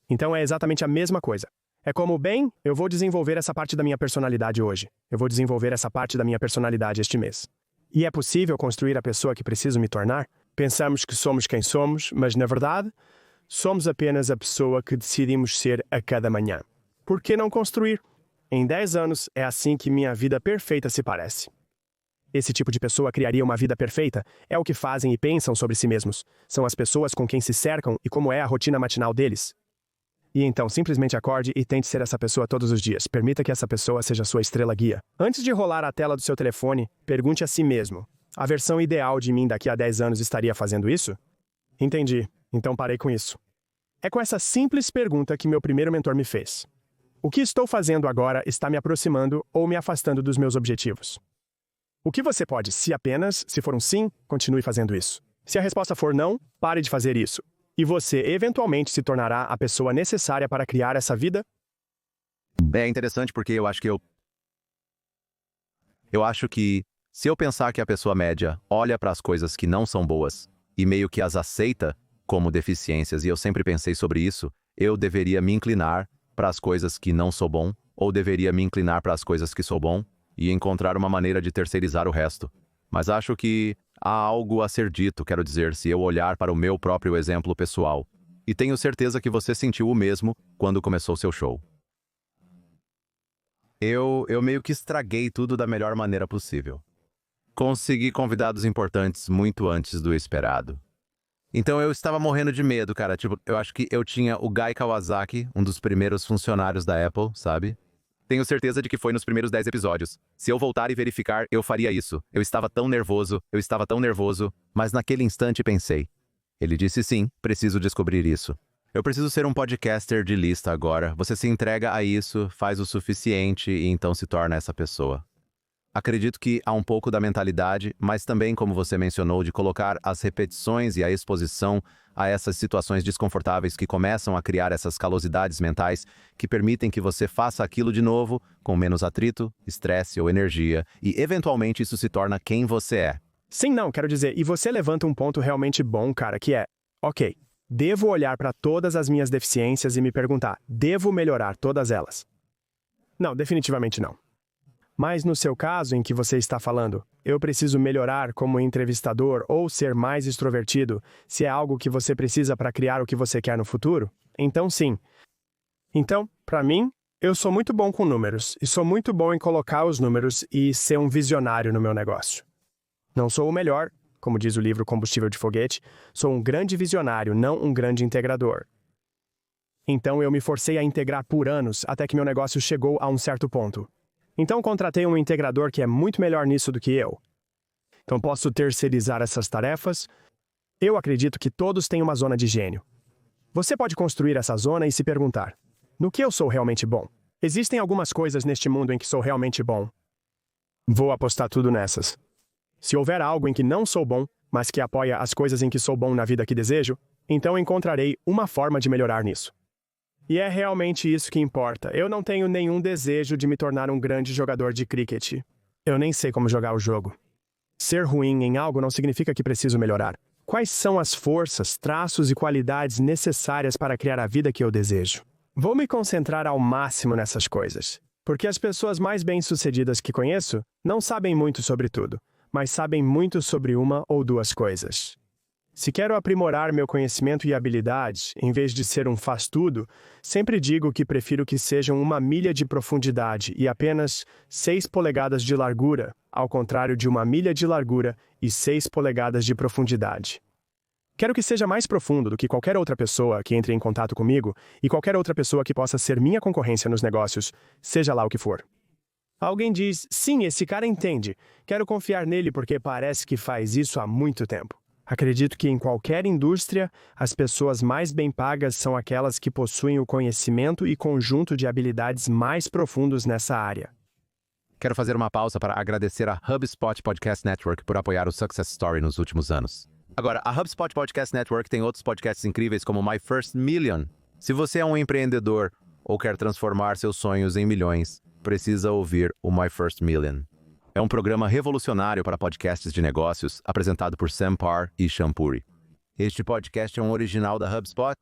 Então, é exatamente a mesma coisa. É como, bem, eu vou desenvolver essa parte da minha personalidade hoje. Eu vou desenvolver essa parte da minha personalidade este mês. E é possível construir a pessoa que preciso me tornar? Pensamos que somos quem somos, mas, na verdade, somos apenas a pessoa que decidimos ser a cada manhã. Por que não construir? Em 10 anos, é assim que minha vida perfeita se parece. Esse tipo de pessoa criaria uma vida perfeita? É o que fazem e pensam sobre si mesmos. São as pessoas com quem se cercam e como é a rotina matinal deles. E então, simplesmente acorde e tente ser essa pessoa todos os dias. Permita que essa pessoa seja sua estrela guia. Antes de rolar a tela do seu telefone, pergunte a si mesmo: a versão ideal de mim daqui a 10 anos estaria fazendo isso? Entendi. Então parei com isso. É com essa simples pergunta que meu primeiro mentor me fez. O que estou fazendo agora está me aproximando ou me afastando dos meus objetivos? O que você pode, se for um sim, continue fazendo isso. Se a resposta for não, pare de fazer isso. E você, eventualmente, se tornará a pessoa necessária para criar essa vida? É interessante porque eu acho que se eu pensar que a pessoa média olha para as coisas que não são boas e meio que as aceita como deficiências, e eu sempre pensei sobre isso, eu deveria me inclinar para as coisas que não sou bom, ou deveria me inclinar para as coisas que sou bom e encontrar uma maneira de terceirizar o resto. Mas acho que há algo a ser dito, quero dizer, se eu olhar para o meu próprio exemplo pessoal. E tenho certeza que você sentiu o mesmo quando começou seu show. Eu meio que estraguei tudo da melhor maneira possível. Consegui convidados importantes muito antes do esperado. Então eu estava morrendo de medo, cara. Eu acho que eu tinha o Guy Kawasaki, um dos primeiros funcionários da Apple, sabe? Tenho certeza de que foi nos primeiros 10 episódios. Se eu voltar e verificar, eu faria isso. Eu estava tão nervoso, mas naquele instante pensei. Ele disse sim, preciso descobrir isso. Eu preciso ser um podcaster de lista agora. Você se entrega a isso, faz o suficiente e então se torna essa pessoa. Acredito que há um pouco da mentalidade, mas também, como você mencionou, de colocar as repetições e a exposição a essas situações desconfortáveis que começam a criar essas calosidades mentais que permitem que você faça aquilo de novo, com menos atrito, estresse ou energia, e eventualmente isso se torna quem você é. Sim, não, quero dizer, e você levanta um ponto realmente bom, cara, que é, ok, devo olhar para todas as minhas deficiências e me perguntar, devo melhorar todas elas? Não, definitivamente não. Mas no seu caso em que você está falando, eu preciso melhorar como entrevistador ou ser mais extrovertido, se é algo que você precisa para criar o que você quer no futuro? Então sim. Então, para mim, eu sou muito bom com números, e sou muito bom em colocar os números e ser um visionário no meu negócio. Não sou o melhor, como diz o livro Combustível de Foguete, sou um grande visionário, não um grande integrador. Então eu me forcei a integrar por anos até que meu negócio chegou a um certo ponto. Então contratei um integrador que é muito melhor nisso do que eu. Então posso terceirizar essas tarefas. Eu acredito que todos têm uma zona de gênio. Você pode construir essa zona e se perguntar, no que eu sou realmente bom? Existem algumas coisas neste mundo em que sou realmente bom. Vou apostar tudo nessas. Se houver algo em que não sou bom, mas que apoia as coisas em que sou bom na vida que desejo, então encontrarei uma forma de melhorar nisso. E é realmente isso que importa. Eu não tenho nenhum desejo de me tornar um grande jogador de cricket. Eu nem sei como jogar o jogo. Ser ruim em algo não significa que preciso melhorar. Quais são as forças, traços e qualidades necessárias para criar a vida que eu desejo? Vou me concentrar ao máximo nessas coisas. Porque as pessoas mais bem-sucedidas que conheço não sabem muito sobre tudo, mas sabem muito sobre uma ou duas coisas. Se quero aprimorar meu conhecimento e habilidade, em vez de ser um faz-tudo, sempre digo que prefiro que sejam 1 milha de profundidade e apenas 6 polegadas de largura, ao contrário de 1 milha de largura e 6 polegadas de profundidade. Quero que seja mais profundo do que qualquer outra pessoa que entre em contato comigo e qualquer outra pessoa que possa ser minha concorrência nos negócios, seja lá o que for. Alguém diz, sim, esse cara entende. Quero confiar nele porque parece que faz isso há muito tempo. Acredito que em qualquer indústria, as pessoas mais bem pagas são aquelas que possuem o conhecimento e conjunto de habilidades mais profundos nessa área. Quero fazer uma pausa para agradecer a HubSpot Podcast Network por apoiar o Success Story nos últimos anos. Agora, a HubSpot Podcast Network tem outros podcasts incríveis como My First Million. Se você é um empreendedor ou quer transformar seus sonhos em milhões, precisa ouvir o My First Million. É um programa revolucionário para podcasts de negócios, apresentado por Sam Parr e Shaan Puri. Este podcast é um original da HubSpot.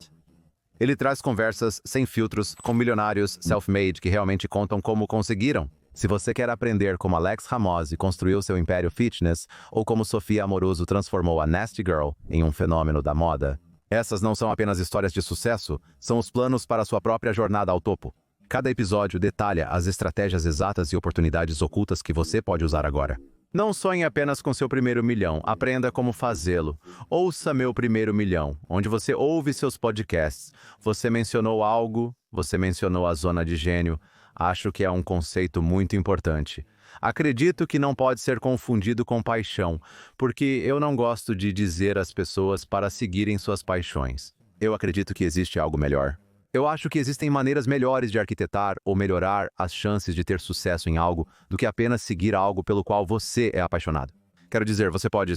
Ele traz conversas sem filtros com milionários self-made que realmente contam como conseguiram. Se você quer aprender como Alex Hormozi construiu seu império fitness ou como Sofia Amoruso transformou a Nasty Girl em um fenômeno da moda, essas não são apenas histórias de sucesso, são os planos para sua própria jornada ao topo. Cada episódio detalha as estratégias exatas e oportunidades ocultas que você pode usar agora. Não sonhe apenas com seu primeiro milhão, aprenda como fazê-lo. Ouça Meu Primeiro Milhão, onde você ouve seus podcasts. Você mencionou algo, você mencionou a zona de gênio. Acho que é um conceito muito importante. Acredito que não pode ser confundido com paixão, porque eu não gosto de dizer às pessoas para seguirem suas paixões. Eu acredito que existe algo melhor. Eu acho que existem maneiras melhores de arquitetar ou melhorar as chances de ter sucesso em algo do que apenas seguir algo pelo qual você é apaixonado. Quero dizer, você pode,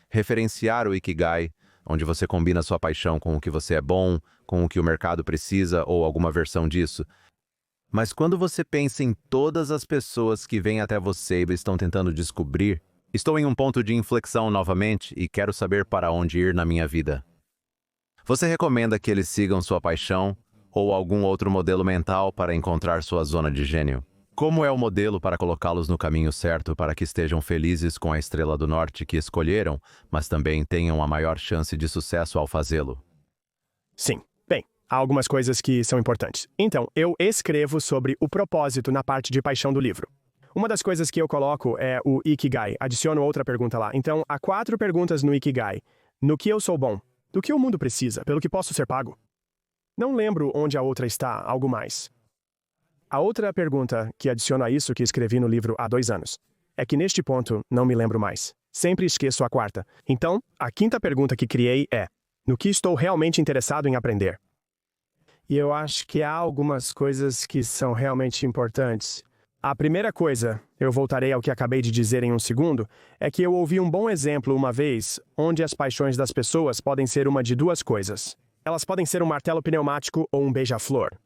referenciar o Ikigai, onde você combina sua paixão com o que você é bom, com o que o mercado precisa ou alguma versão disso. Mas quando você pensa em todas as pessoas que vêm até você e estão tentando descobrir, estou em um ponto de inflexão novamente e quero saber para onde ir na minha vida. Você recomenda que eles sigam sua paixão ou algum outro modelo mental para encontrar sua zona de gênio? Como é o modelo para colocá-los no caminho certo para que estejam felizes com a estrela do norte que escolheram, mas também tenham a maior chance de sucesso ao fazê-lo? Sim. Bem, há algumas coisas que são importantes. Então, eu escrevo sobre o propósito na parte de paixão do livro. Uma das coisas que eu coloco é o Ikigai. Adiciono outra pergunta lá. Então, há 4 perguntas no Ikigai. No que eu sou bom? Do que o mundo precisa? Pelo que posso ser pago? Não lembro onde a outra está, algo mais. A outra pergunta que adiciono a isso que escrevi no livro há 2 anos é que neste ponto não me lembro mais. Sempre esqueço a 4ª. Então, a 5ª pergunta que criei é: no que estou realmente interessado em aprender? E eu acho que há algumas coisas que são realmente importantes. A primeira coisa, eu voltarei ao que acabei de dizer em um segundo, é que eu ouvi um bom exemplo uma vez onde as paixões das pessoas podem ser uma de 2 coisas. Elas podem ser um martelo pneumático ou um beija-flor.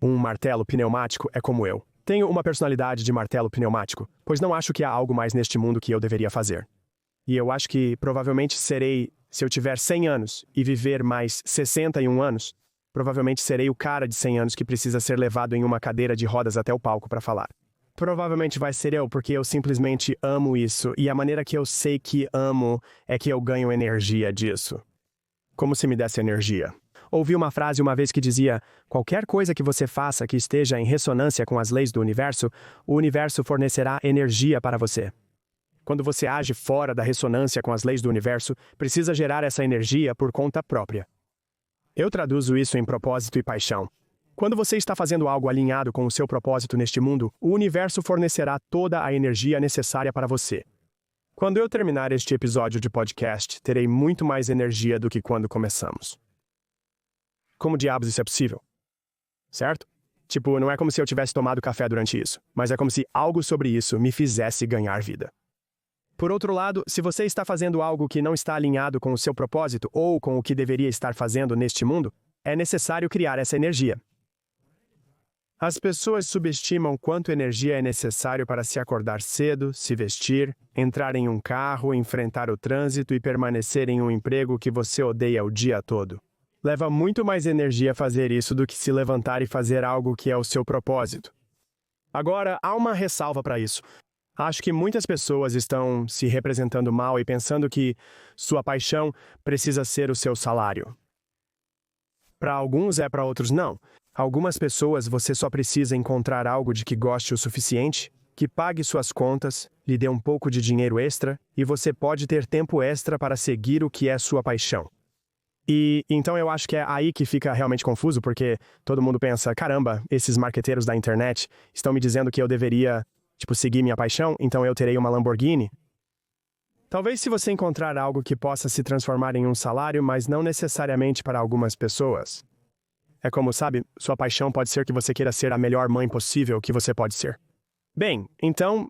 Um martelo pneumático é como eu. Tenho uma personalidade de martelo pneumático, pois não acho que há algo mais neste mundo que eu deveria fazer. E eu acho que provavelmente serei, se eu tiver 100 anos e viver mais 61 anos, provavelmente serei o cara de 100 anos que precisa ser levado em uma cadeira de rodas até o palco para falar. Provavelmente vai ser eu, porque eu simplesmente amo isso, e a maneira que eu sei que amo é que eu ganho energia disso. Como se me desse energia. Ouvi uma frase uma vez que dizia: qualquer coisa que você faça que esteja em ressonância com as leis do universo, o universo fornecerá energia para você. Quando você age fora da ressonância com as leis do universo, precisa gerar essa energia por conta própria. Eu traduzo isso em propósito e paixão. Quando você está fazendo algo alinhado com o seu propósito neste mundo, o universo fornecerá toda a energia necessária para você. Quando eu terminar este episódio de podcast, terei muito mais energia do que quando começamos. Como diabos isso é possível? Certo? Tipo, não é como se eu tivesse tomado café durante isso, mas é como se algo sobre isso me fizesse ganhar vida. Por outro lado, se você está fazendo algo que não está alinhado com o seu propósito ou com o que deveria estar fazendo neste mundo, é necessário criar essa energia. As pessoas subestimam quanto energia é necessário para se acordar cedo, se vestir, entrar em um carro, enfrentar o trânsito e permanecer em um emprego que você odeia o dia todo. Leva muito mais energia fazer isso do que se levantar e fazer algo que é o seu propósito. Agora, há uma ressalva para isso. Acho que muitas pessoas estão se representando mal e pensando que sua paixão precisa ser o seu salário. Para alguns é, para outros não. Algumas pessoas você só precisa encontrar algo de que goste o suficiente, que pague suas contas, lhe dê um pouco de dinheiro extra e você pode ter tempo extra para seguir o que é sua paixão. E então eu acho que é aí que fica realmente confuso, porque todo mundo pensa: caramba, esses marqueteiros da internet estão me dizendo que eu deveria, seguir minha paixão, então eu terei uma Lamborghini. Talvez se você encontrar algo que possa se transformar em um salário, mas não necessariamente para algumas pessoas. É como, sua paixão pode ser que você queira ser a melhor mãe possível que você pode ser. Bem, então,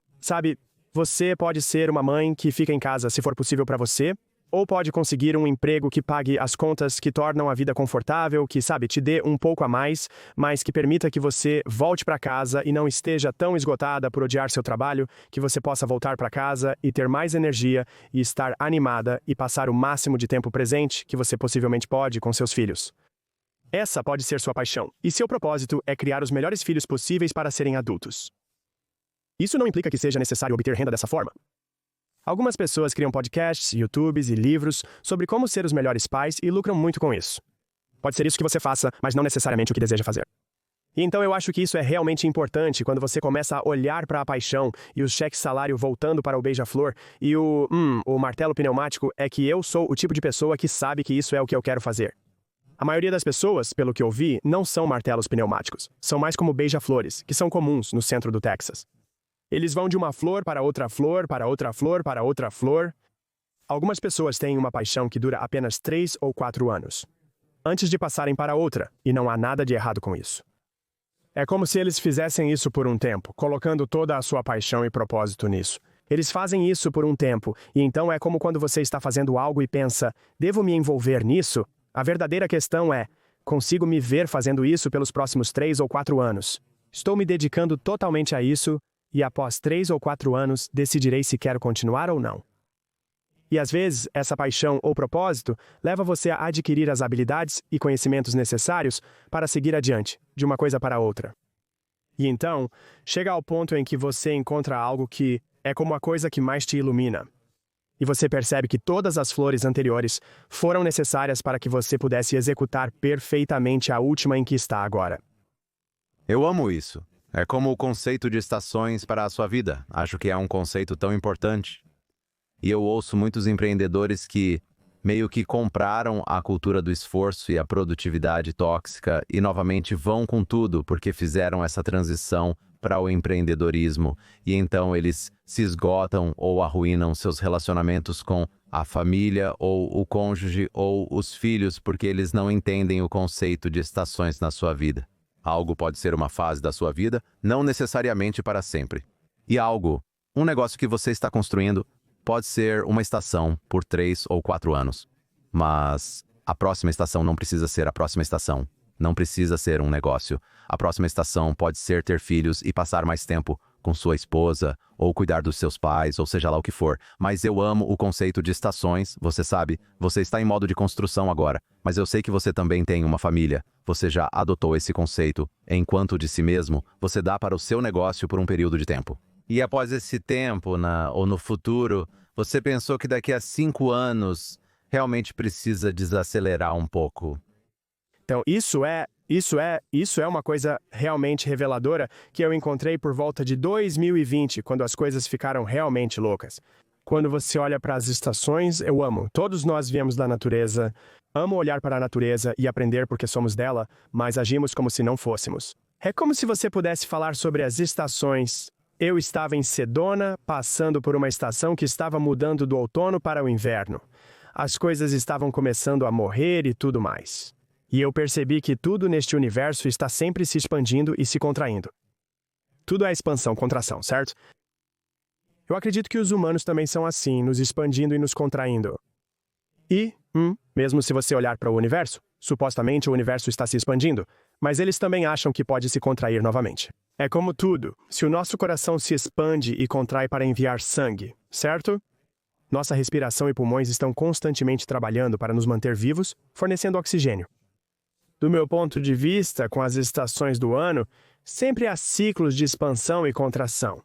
você pode ser uma mãe que fica em casa se for possível para você, ou pode conseguir um emprego que pague as contas, que tornam a vida confortável, que, sabe, te dê um pouco a mais, mas que permita que você volte para casa e não esteja tão esgotada por odiar seu trabalho, que você possa voltar para casa e ter mais energia e estar animada e passar o máximo de tempo presente que você possivelmente pode com seus filhos. Essa pode ser sua paixão, e seu propósito é criar os melhores filhos possíveis para serem adultos. Isso não implica que seja necessário obter renda dessa forma. Algumas pessoas criam podcasts, YouTubes e livros sobre como ser os melhores pais e lucram muito com isso. Pode ser isso que você faça, mas não necessariamente o que deseja fazer. E então eu acho que isso é realmente importante quando você começa a olhar para a paixão e os cheques salário voltando para o beija-flor e o martelo pneumático é que eu sou o tipo de pessoa que sabe que isso é o que eu quero fazer. A maioria das pessoas, pelo que eu vi, não são martelos pneumáticos. São mais como beija-flores, que são comuns no centro do Texas. Eles vão de uma flor para outra flor, para outra flor, para outra flor. Algumas pessoas têm uma paixão que dura apenas 3 ou 4 anos, antes de passarem para outra, e não há nada de errado com isso. É como se eles fizessem isso por um tempo, colocando toda a sua paixão e propósito nisso. Eles fazem isso por um tempo, e então é como quando você está fazendo algo e pensa, devo me envolver nisso? A verdadeira questão é, consigo me ver fazendo isso pelos próximos 3 ou 4 anos? Estou me dedicando totalmente a isso, e após 3 ou 4 anos decidirei se quero continuar ou não. E às vezes, essa paixão ou propósito leva você a adquirir as habilidades e conhecimentos necessários para seguir adiante, de uma coisa para outra. E então, chega ao ponto em que você encontra algo que é como a coisa que mais te ilumina. E você percebe que todas as flores anteriores foram necessárias para que você pudesse executar perfeitamente a última em que está agora. Eu amo isso. É como o conceito de estações para a sua vida. Acho que é um conceito tão importante. E eu ouço muitos empreendedores que meio que compraram a cultura do esforço e a produtividade tóxica e novamente vão com tudo porque fizeram essa transição para o empreendedorismo e então eles se esgotam ou arruinam seus relacionamentos com a família ou o cônjuge ou os filhos porque eles não entendem o conceito de estações na sua vida. Algo pode ser uma fase da sua vida, não necessariamente para sempre. E um negócio que você está construindo, pode ser uma estação por 3 ou 4 anos. Mas a próxima estação não precisa ser a próxima estação. Não precisa ser um negócio. A próxima estação pode ser ter filhos e passar mais tempo com sua esposa, ou cuidar dos seus pais, ou seja lá o que for. Mas eu amo o conceito de estações, você sabe, você está em modo de construção agora, mas eu sei que você também tem uma família. Você já adotou esse conceito. Enquanto de si mesmo, você dá para o seu negócio por um período de tempo. E após esse tempo, ou no futuro, você pensou que daqui a 5 anos realmente precisa desacelerar um pouco. Então, isso é uma coisa realmente reveladora que eu encontrei por volta de 2020, quando as coisas ficaram realmente loucas. Quando você olha para as estações, eu amo. Todos nós viemos da natureza. Amo olhar para a natureza e aprender porque somos dela, mas agimos como se não fôssemos. É como se você pudesse falar sobre as estações. Eu estava em Sedona, passando por uma estação que estava mudando do outono para o inverno. As coisas estavam começando a morrer e tudo mais. E eu percebi que tudo neste universo está sempre se expandindo e se contraindo. Tudo é expansão, contração, certo? Eu acredito que os humanos também são assim, nos expandindo e nos contraindo. E, mesmo se você olhar para o universo, supostamente o universo está se expandindo, mas eles também acham que pode se contrair novamente. É como tudo, se o nosso coração se expande e contrai para enviar sangue, certo? Nossa respiração e pulmões estão constantemente trabalhando para nos manter vivos, fornecendo oxigênio. Do meu ponto de vista, com as estações do ano, sempre há ciclos de expansão e contração.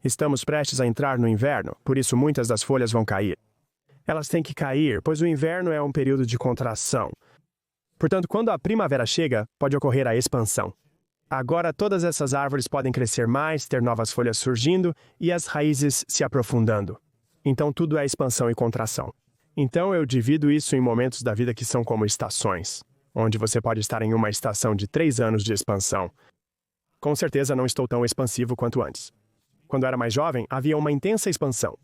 Estamos prestes a entrar no inverno, por isso muitas das folhas vão cair. Elas têm que cair, pois o inverno é um período de contração. Portanto, quando a primavera chega, pode ocorrer a expansão. Agora todas essas árvores podem crescer mais, ter novas folhas surgindo e as raízes se aprofundando. Então tudo é expansão e contração. Então eu divido isso em momentos da vida que são como estações, onde você pode estar em uma estação de 3 anos de expansão. Com certeza não estou tão expansivo quanto antes. Quando era mais jovem, havia uma intensa expansão.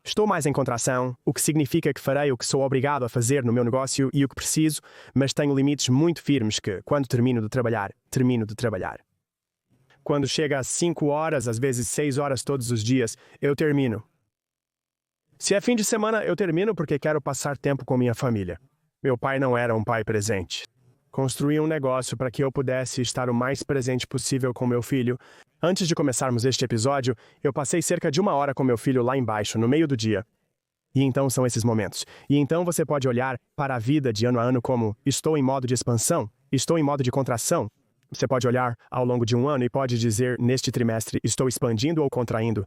Estou mais em contração, o que significa que farei o que sou obrigado a fazer no meu negócio e o que preciso, mas tenho limites muito firmes que, quando termino de trabalhar, termino de trabalhar. Quando chega às 5 horas, às vezes 6 horas todos os dias, eu termino. Se é fim de semana, eu termino porque quero passar tempo com minha família. Meu pai não era um pai presente. Construí um negócio para que eu pudesse estar o mais presente possível com meu filho. Antes de começarmos este episódio, eu passei cerca de 1 hora com meu filho lá embaixo, no meio do dia. E então são esses momentos. E então você pode olhar para a vida de ano a ano como: estou em modo de expansão, estou em modo de contração. Você pode olhar ao longo de um ano e pode dizer: neste trimestre, estou expandindo ou contraindo.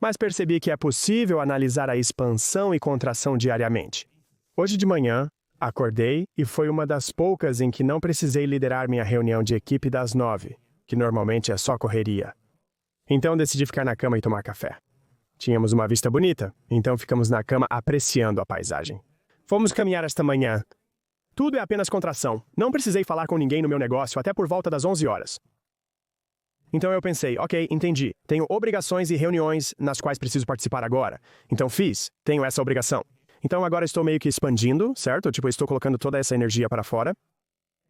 Mas percebi que é possível analisar a expansão e contração diariamente. Hoje de manhã, acordei e foi uma das poucas em que não precisei liderar minha reunião de equipe das 9, que normalmente é só correria. Então decidi ficar na cama e tomar café. Tínhamos uma vista bonita, então ficamos na cama apreciando a paisagem. Fomos caminhar esta manhã. Tudo é apenas contração. Não precisei falar com ninguém no meu negócio até por volta das 11 horas. Então eu pensei, ok, entendi. Tenho obrigações e reuniões nas quais preciso participar agora. Então fiz, tenho essa obrigação. Então agora estou meio que expandindo, certo? Tipo, estou colocando toda essa energia para fora.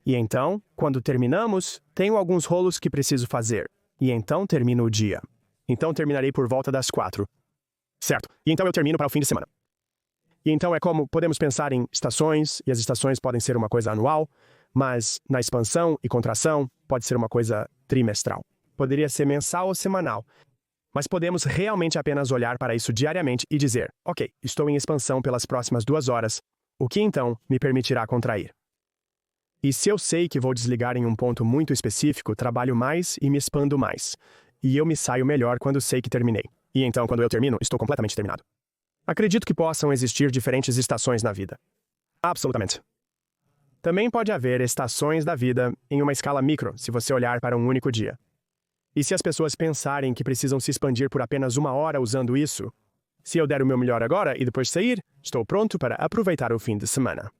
E então, quando terminamos, tenho alguns rolos que preciso fazer. E então termino o dia. Então terminarei por volta das 4. Certo. E então eu termino para o fim de semana. E então é como podemos pensar em estações, e as estações podem ser uma coisa anual, mas na expansão e contração pode ser uma coisa trimestral. Poderia ser mensal ou semanal. Mas podemos realmente apenas olhar para isso diariamente e dizer: ok, estou em expansão pelas próximas 2 horas, o que então me permitirá contrair. E se eu sei que vou desligar em um ponto muito específico, trabalho mais e me expando mais. E eu me saio melhor quando sei que terminei. E então, quando eu termino, estou completamente terminado. Acredito que possam existir diferentes estações na vida. Absolutamente. Também pode haver estações da vida em uma escala micro, se você olhar para um único dia. E se as pessoas pensarem que precisam se expandir por apenas 1 hora usando isso, se eu der o meu melhor agora e depois sair, estou pronto para aproveitar o fim de semana.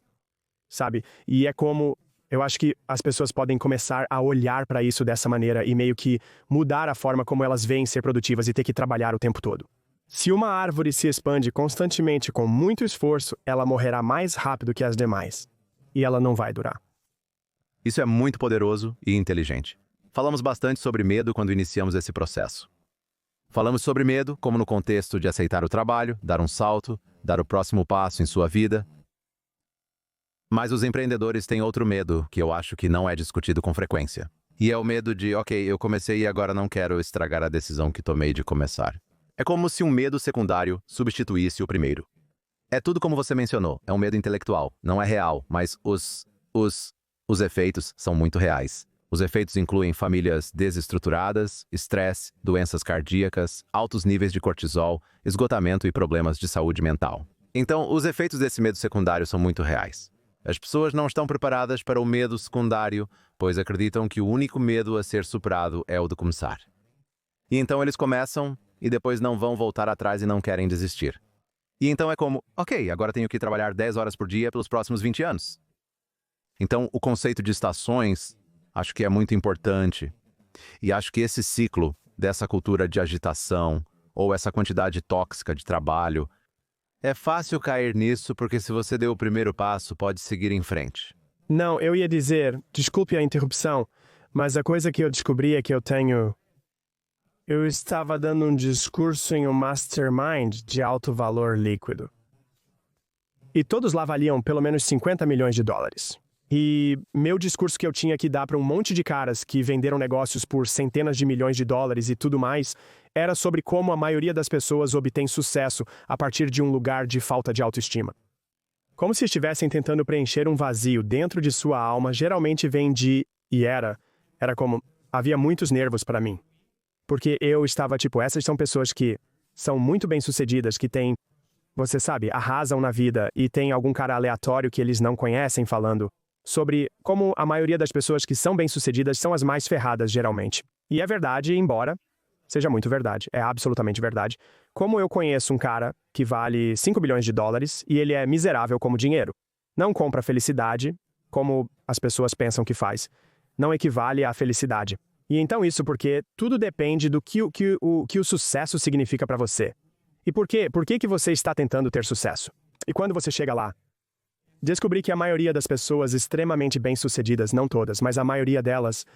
Sabe? E é como eu acho que as pessoas podem começar a olhar para isso dessa maneira e meio que mudar a forma como elas veem ser produtivas e ter que trabalhar o tempo todo. Se uma árvore se expande constantemente com muito esforço, ela morrerá mais rápido que as demais. E ela não vai durar. Isso é muito poderoso e inteligente. Falamos bastante sobre medo quando iniciamos esse processo. Falamos sobre medo como no contexto de aceitar o trabalho, dar um salto, dar o próximo passo em sua vida. Mas os empreendedores têm outro medo que eu acho que não é discutido com frequência. E é o medo de, ok, eu comecei e agora não quero estragar a decisão que tomei de começar. É como se um medo secundário substituísse o primeiro. É tudo como você mencionou, é um medo intelectual, não é real, mas os efeitos são muito reais. Os efeitos incluem famílias desestruturadas, estresse, doenças cardíacas, altos níveis de cortisol, esgotamento e problemas de saúde mental. Então, os efeitos desse medo secundário são muito reais. As pessoas não estão preparadas para o medo secundário, pois acreditam que o único medo a ser superado é o de começar. E então eles começam e depois não vão voltar atrás e não querem desistir. E então é como, ok, agora tenho que trabalhar 10 horas por dia pelos próximos 20 anos. Então, o conceito de estações acho que é muito importante. E acho que esse ciclo dessa cultura de agitação ou essa quantidade tóxica de trabalho, é fácil cair nisso porque se você deu o primeiro passo, pode seguir em frente. Não, eu ia dizer, desculpe a interrupção, mas a coisa que eu descobri é que eu estava dando um discurso em um mastermind de alto valor líquido. E todos lá valiam pelo menos $50 milhões. E meu discurso que eu tinha que dar para um monte de caras que venderam negócios por centenas de milhões de dólares e tudo mais, era sobre como a maioria das pessoas obtém sucesso a partir de um lugar de falta de autoestima. Como se estivessem tentando preencher um vazio dentro de sua alma, geralmente vem de... E era como... Havia muitos nervos para mim. Porque eu estava tipo, essas são pessoas que são muito bem-sucedidas, que têm, você sabe, arrasam na vida e tem algum cara aleatório que eles não conhecem falando sobre como a maioria das pessoas que são bem-sucedidas são as mais ferradas, geralmente. E é verdade, embora seja muito verdade, é absolutamente verdade. Como eu conheço um cara que vale $5 bilhões e ele é miserável como dinheiro. Não compra felicidade, como as pessoas pensam que faz. Não equivale à felicidade. E então isso porque tudo depende do que o sucesso significa para você. E por quê? Por que você está tentando ter sucesso? E quando você chega lá? Descobri que a maioria das pessoas extremamente bem-sucedidas, não todas, mas a maioria delas,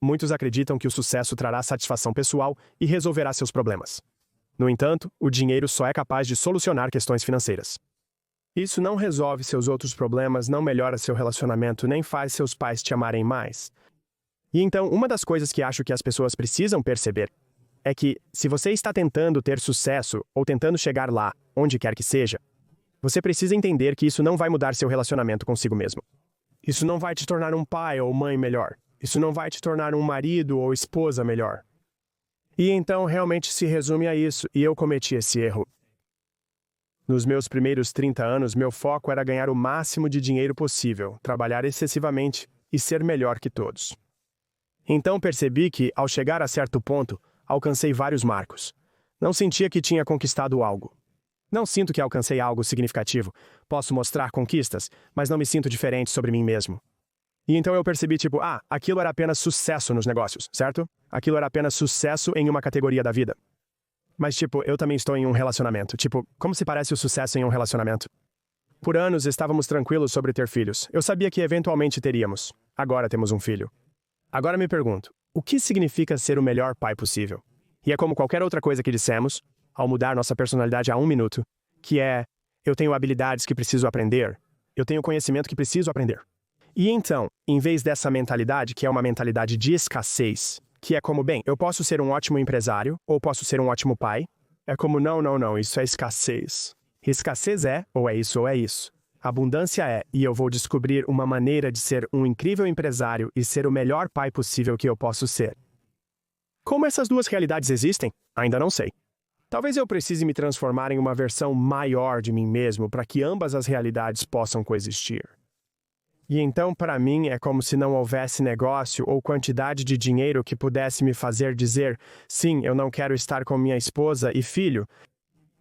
muitos acreditam que o sucesso trará satisfação pessoal e resolverá seus problemas. No entanto, o dinheiro só é capaz de solucionar questões financeiras. Isso não resolve seus outros problemas, não melhora seu relacionamento, nem faz seus pais te amarem mais. E então, uma das coisas que acho que as pessoas precisam perceber é que, se você está tentando ter sucesso ou tentando chegar lá, onde quer que seja, você precisa entender que isso não vai mudar seu relacionamento consigo mesmo. Isso não vai te tornar um pai ou mãe melhor. Isso não vai te tornar um marido ou esposa melhor. E então realmente se resume a isso, e eu cometi esse erro. Nos meus primeiros 30 anos, meu foco era ganhar o máximo de dinheiro possível, trabalhar excessivamente e ser melhor que todos. Então percebi que, ao chegar a certo ponto, alcancei vários marcos. Não sentia que tinha conquistado algo. Não sinto que alcancei algo significativo. Posso mostrar conquistas, mas não me sinto diferente sobre mim mesmo. E então eu percebi, aquilo era apenas sucesso nos negócios, certo? Aquilo era apenas sucesso em uma categoria da vida. Mas, eu também estou em um relacionamento. Como se parece o sucesso em um relacionamento? Por anos estávamos tranquilos sobre ter filhos. Eu sabia que eventualmente teríamos. Agora temos um filho. Agora me pergunto, o que significa ser o melhor pai possível? E é como qualquer outra coisa que dissemos, ao mudar nossa personalidade a 1 minuto, que é, eu tenho habilidades que preciso aprender, eu tenho conhecimento que preciso aprender. E então, em vez dessa mentalidade, que é uma mentalidade de escassez, que é como, eu posso ser um ótimo empresário, ou posso ser um ótimo pai, é como, não, isso é escassez. Escassez é, ou é isso ou é isso. Abundância é, e eu vou descobrir uma maneira de ser um incrível empresário e ser o melhor pai possível que eu posso ser. Como essas duas realidades existem? Ainda não sei. Talvez eu precise me transformar em uma versão maior de mim mesmo para que ambas as realidades possam coexistir. E então, para mim, é como se não houvesse negócio ou quantidade de dinheiro que pudesse me fazer dizer, sim, eu não quero estar com minha esposa e filho.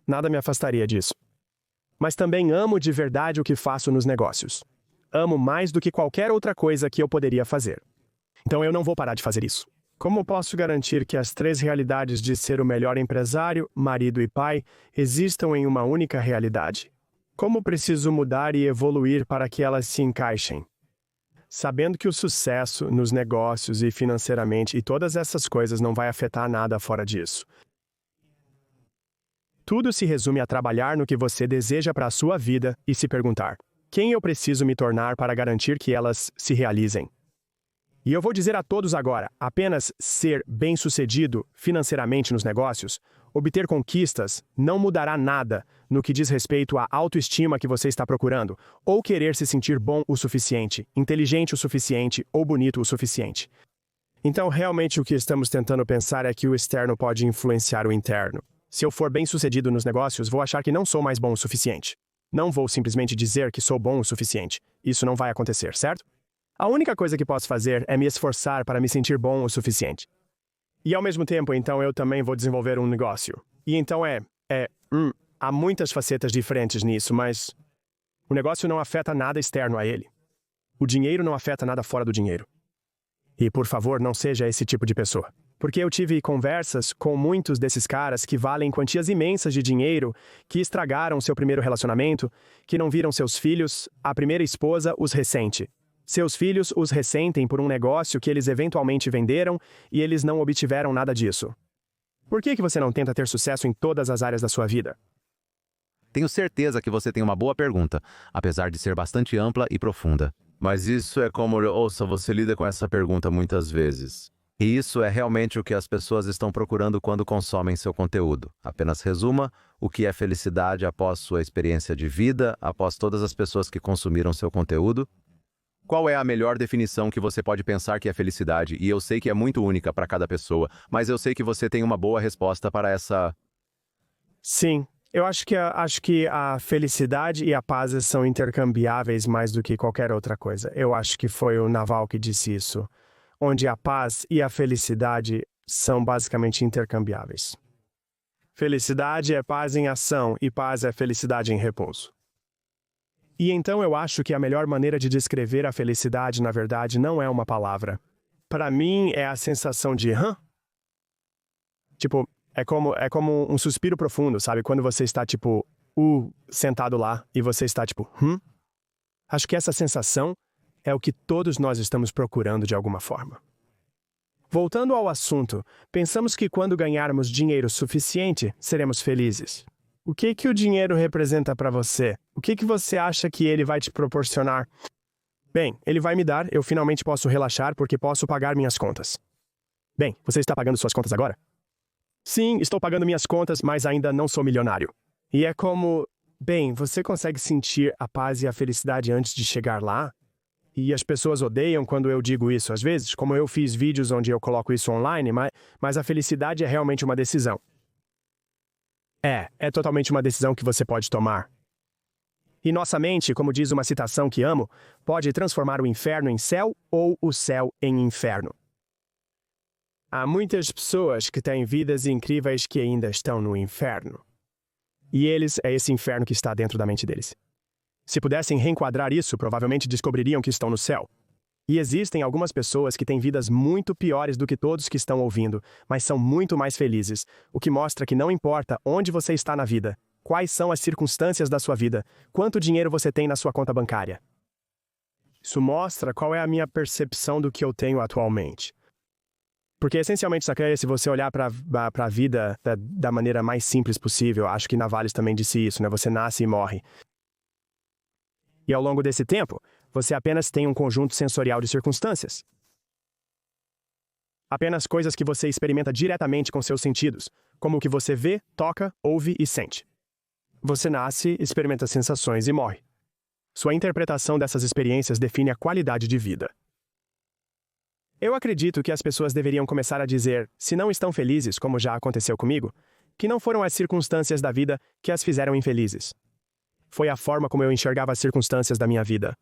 Nada me afastaria disso. Mas também amo de verdade o que faço nos negócios. Amo mais do que qualquer outra coisa que eu poderia fazer. Então eu não vou parar de fazer isso. Como posso garantir que as 3 realidades de ser o melhor empresário, marido e pai existam em uma única realidade? Como preciso mudar e evoluir para que elas se encaixem? Sabendo que o sucesso nos negócios e financeiramente e todas essas coisas não vai afetar nada fora disso. Tudo se resume a trabalhar no que você deseja para a sua vida e se perguntar: quem eu preciso me tornar para garantir que elas se realizem? E eu vou dizer a todos agora, apenas ser bem-sucedido financeiramente nos negócios, obter conquistas, não mudará nada no que diz respeito à autoestima que você está procurando, ou querer se sentir bom o suficiente, inteligente o suficiente ou bonito o suficiente. Então, realmente o que estamos tentando pensar é que o externo pode influenciar o interno. Se eu for bem-sucedido nos negócios, vou achar que não sou mais bom o suficiente. Não vou simplesmente dizer que sou bom o suficiente. Isso não vai acontecer, certo? A única coisa que posso fazer é me esforçar para me sentir bom o suficiente. E ao mesmo tempo, então, eu também vou desenvolver um negócio. E então há muitas facetas diferentes nisso, mas o negócio não afeta nada externo a ele. O dinheiro não afeta nada fora do dinheiro. E, por favor, não seja esse tipo de pessoa. Porque eu tive conversas com muitos desses caras que valem quantias imensas de dinheiro, que estragaram seu primeiro relacionamento, que não viram seus filhos, a primeira esposa os ressente. Seus filhos os ressentem por um negócio que eles eventualmente venderam e eles não obtiveram nada disso. Por que você não tenta ter sucesso em todas as áreas da sua vida? Tenho certeza que você tem uma boa pergunta, apesar de ser bastante ampla e profunda. Mas isso é como, você lida com essa pergunta muitas vezes. E isso é realmente o que as pessoas estão procurando quando consomem seu conteúdo. Apenas resuma o que é felicidade após sua experiência de vida, após todas as pessoas que consumiram seu conteúdo. Qual é a melhor definição que você pode pensar que é felicidade? E eu sei que é muito única para cada pessoa, mas eu sei que você tem uma boa resposta para essa... Sim, eu acho que a felicidade e a paz são intercambiáveis mais do que qualquer outra coisa. Eu acho que foi o Naval que disse isso, onde a paz e a felicidade são basicamente intercambiáveis. Felicidade é paz em ação e paz é felicidade em repouso. E então eu acho que a melhor maneira de descrever a felicidade, na verdade, não é uma palavra. Para mim, é a sensação de hã? É como um suspiro profundo, sabe? Quando você está, sentado lá e você está, Acho que essa sensação é o que todos nós estamos procurando de alguma forma. Voltando ao assunto, pensamos que quando ganharmos dinheiro suficiente, seremos felizes. O que o dinheiro representa para você? O que você acha que ele vai te proporcionar? Bem, ele vai me dar, eu finalmente posso relaxar porque posso pagar minhas contas. Bem, você está pagando suas contas agora? Sim, estou pagando minhas contas, mas ainda não sou milionário. E é como... Bem, você consegue sentir a paz e a felicidade antes de chegar lá? E as pessoas odeiam quando eu digo isso às vezes, como eu fiz vídeos onde eu coloco isso online, mas a felicidade é realmente uma decisão. É totalmente uma decisão que você pode tomar. E nossa mente, como diz uma citação que amo, pode transformar o inferno em céu ou o céu em inferno. Há muitas pessoas que têm vidas incríveis que ainda estão no inferno. E é esse inferno que está dentro da mente deles. Se pudessem reenquadrar isso, provavelmente descobririam que estão no céu. E existem algumas pessoas que têm vidas muito piores do que todos que estão ouvindo, mas são muito mais felizes, o que mostra que não importa onde você está na vida, quais são as circunstâncias da sua vida, quanto dinheiro você tem na sua conta bancária. Isso mostra qual é a minha percepção do que eu tenho atualmente. Porque, essencialmente, se você olhar para a vida da maneira mais simples possível, acho que Navalny também disse isso, né? Você nasce e morre. E ao longo desse tempo, você apenas tem um conjunto sensorial de circunstâncias. Apenas coisas que você experimenta diretamente com seus sentidos, como o que você vê, toca, ouve e sente. Você nasce, experimenta sensações e morre. Sua interpretação dessas experiências define a qualidade de vida. Eu acredito que as pessoas deveriam começar a dizer, se não estão felizes, como já aconteceu comigo, que não foram as circunstâncias da vida que as fizeram infelizes. Foi a forma como eu enxergava as circunstâncias da minha vida.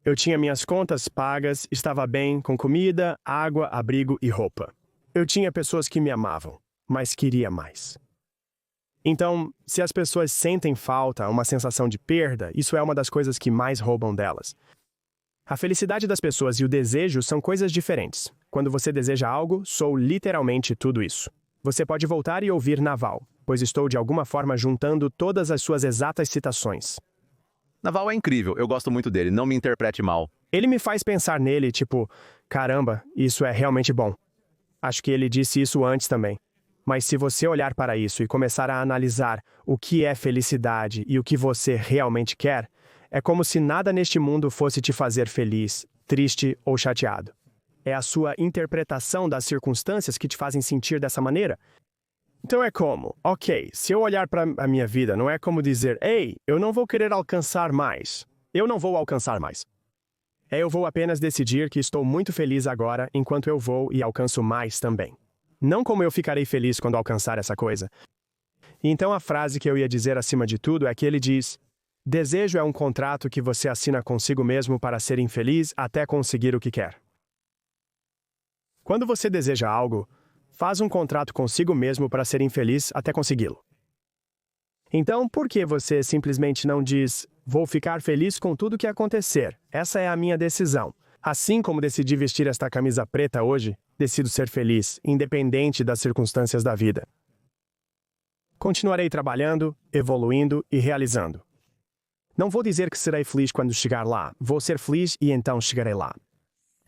Eu tinha minhas contas pagas, estava bem, com comida, água, abrigo e roupa. Eu tinha pessoas que me amavam, mas queria mais. Então, se as pessoas sentem falta, uma sensação de perda, isso é uma das coisas que mais roubam delas. A felicidade das pessoas e o desejo são coisas diferentes. Quando você deseja algo, sou literalmente tudo isso. Você pode voltar e ouvir Naval, pois estou de alguma forma juntando todas as suas exatas citações. Naval é incrível, eu gosto muito dele, não me interprete mal. Ele me faz pensar nele, tipo, caramba, isso é realmente bom. Acho que ele disse isso antes também. Mas se você olhar para isso e começar a analisar o que é felicidade e o que você realmente quer, é como se nada neste mundo fosse te fazer feliz, triste ou chateado. É a sua interpretação das circunstâncias que te fazem sentir dessa maneira. Então é como, ok, se eu olhar para a minha vida, não é como dizer, ei, eu não vou querer alcançar mais. Eu não vou alcançar mais. Eu vou apenas decidir que estou muito feliz agora enquanto eu vou e alcanço mais também. Não como eu ficarei feliz quando alcançar essa coisa. Então a frase que eu ia dizer acima de tudo é que ele diz, desejo é um contrato que você assina consigo mesmo para ser infeliz até conseguir o que quer. Quando você deseja algo, faz um contrato consigo mesmo para ser infeliz até consegui-lo. Então, por que você simplesmente não diz, vou ficar feliz com tudo que acontecer, essa é a minha decisão. Assim como decidi vestir esta camisa preta hoje, decido ser feliz, independente das circunstâncias da vida. Continuarei trabalhando, evoluindo e realizando. Não vou dizer que serei feliz quando chegar lá, vou ser feliz e então chegarei lá.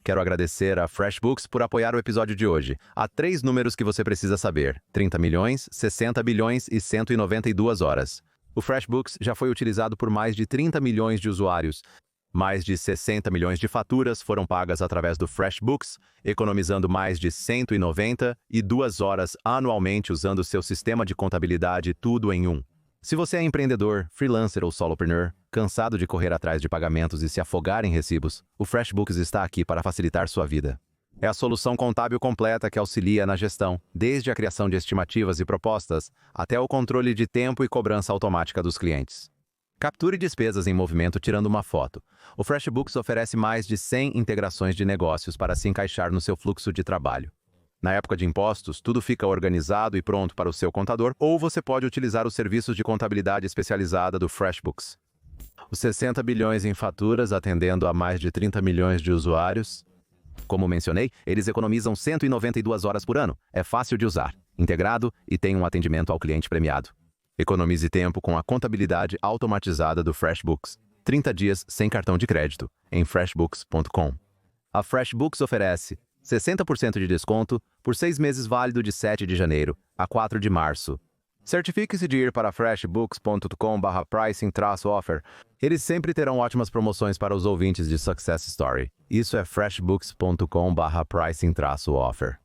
Quero agradecer a FreshBooks por apoiar o episódio de hoje. Há 3 números que você precisa saber: 30 milhões, 60 bilhões e 192 horas. O FreshBooks já foi utilizado por mais de 30 milhões de usuários. Mais de 60 milhões de faturas foram pagas através do FreshBooks, economizando mais de 192 horas anualmente usando seu sistema de contabilidade tudo em um. Se você é empreendedor, freelancer ou solopreneur, cansado de correr atrás de pagamentos e se afogar em recibos, o FreshBooks está aqui para facilitar sua vida. É a solução contábil completa que auxilia na gestão, desde a criação de estimativas e propostas, até o controle de tempo e cobrança automática dos clientes. Capture despesas em movimento tirando uma foto. O FreshBooks oferece mais de 100 integrações de negócios para se encaixar no seu fluxo de trabalho. Na época de impostos, tudo fica organizado e pronto para o seu contador, ou você pode utilizar os serviços de contabilidade especializada do FreshBooks. Os 60 bilhões em faturas atendendo a mais de 30 milhões de usuários. Como mencionei, eles economizam 192 horas por ano. É fácil de usar, integrado e tem um atendimento ao cliente premiado. Economize tempo com a contabilidade automatizada do FreshBooks. 30 dias sem cartão de crédito, em freshbooks.com. A FreshBooks oferece 60% de desconto por 6 meses válido de 7 de janeiro a 4 de março. Certifique-se de ir para freshbooks.com/pricing-offer. Eles sempre terão ótimas promoções para os ouvintes de Success Story. Isso é freshbooks.com/pricing-offer.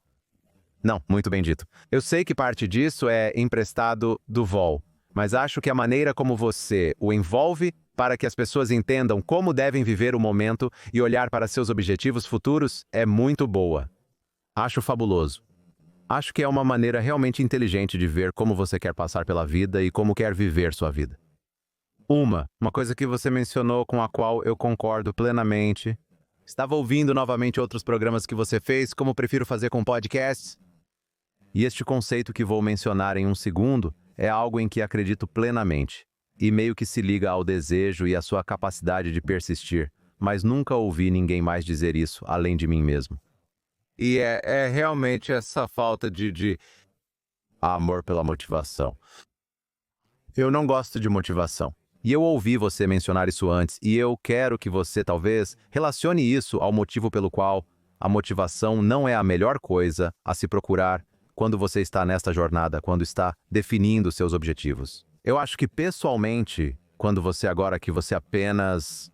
Não, muito bem dito. Eu sei que parte disso é emprestado do Vol, mas acho que a maneira como você o envolve para que as pessoas entendam como devem viver o momento e olhar para seus objetivos futuros é muito boa. Acho fabuloso. Acho que é uma maneira realmente inteligente de ver como você quer passar pela vida e como quer viver sua vida. Uma coisa que você mencionou com a qual eu concordo plenamente. Estava ouvindo novamente outros programas que você fez, como prefiro fazer com podcasts. E este conceito que vou mencionar em um segundo é algo em que acredito plenamente. E meio que se liga ao desejo e à sua capacidade de persistir, mas nunca ouvi ninguém mais dizer isso além de mim mesmo. E é realmente essa falta de amor pela motivação. Eu não gosto de motivação. E eu ouvi você mencionar isso antes, e eu quero que você talvez relacione isso ao motivo pelo qual a motivação não é a melhor coisa a se procurar quando você está nesta jornada, quando está definindo seus objetivos. Eu acho que pessoalmente, quando você apenas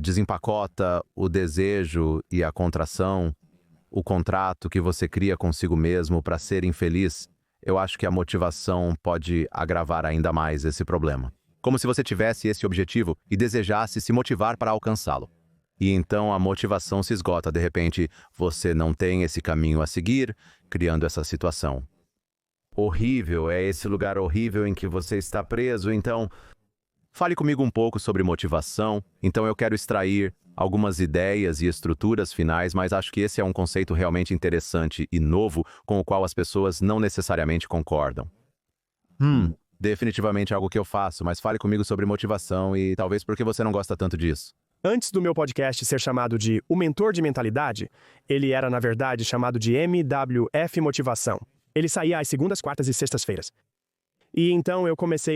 desempacota o desejo e a contração, o contrato que você cria consigo mesmo para ser infeliz, eu acho que a motivação pode agravar ainda mais esse problema. Como se você tivesse esse objetivo e desejasse se motivar para alcançá-lo. E então a motivação se esgota, de repente você não tem esse caminho a seguir, criando essa situação. Horrível, é esse lugar horrível em que você está preso, então fale comigo um pouco sobre motivação. Então eu quero extrair algumas ideias e estruturas finais, mas acho que esse é um conceito realmente interessante e novo com o qual as pessoas não necessariamente concordam. Definitivamente algo que eu faço, mas fale comigo sobre motivação e talvez porque você não gosta tanto disso. Antes do meu podcast ser chamado de O Mentor de Mentalidade, ele era, na verdade, chamado de MWF Motivação. Ele saía às segundas, quartas e sextas-feiras. E então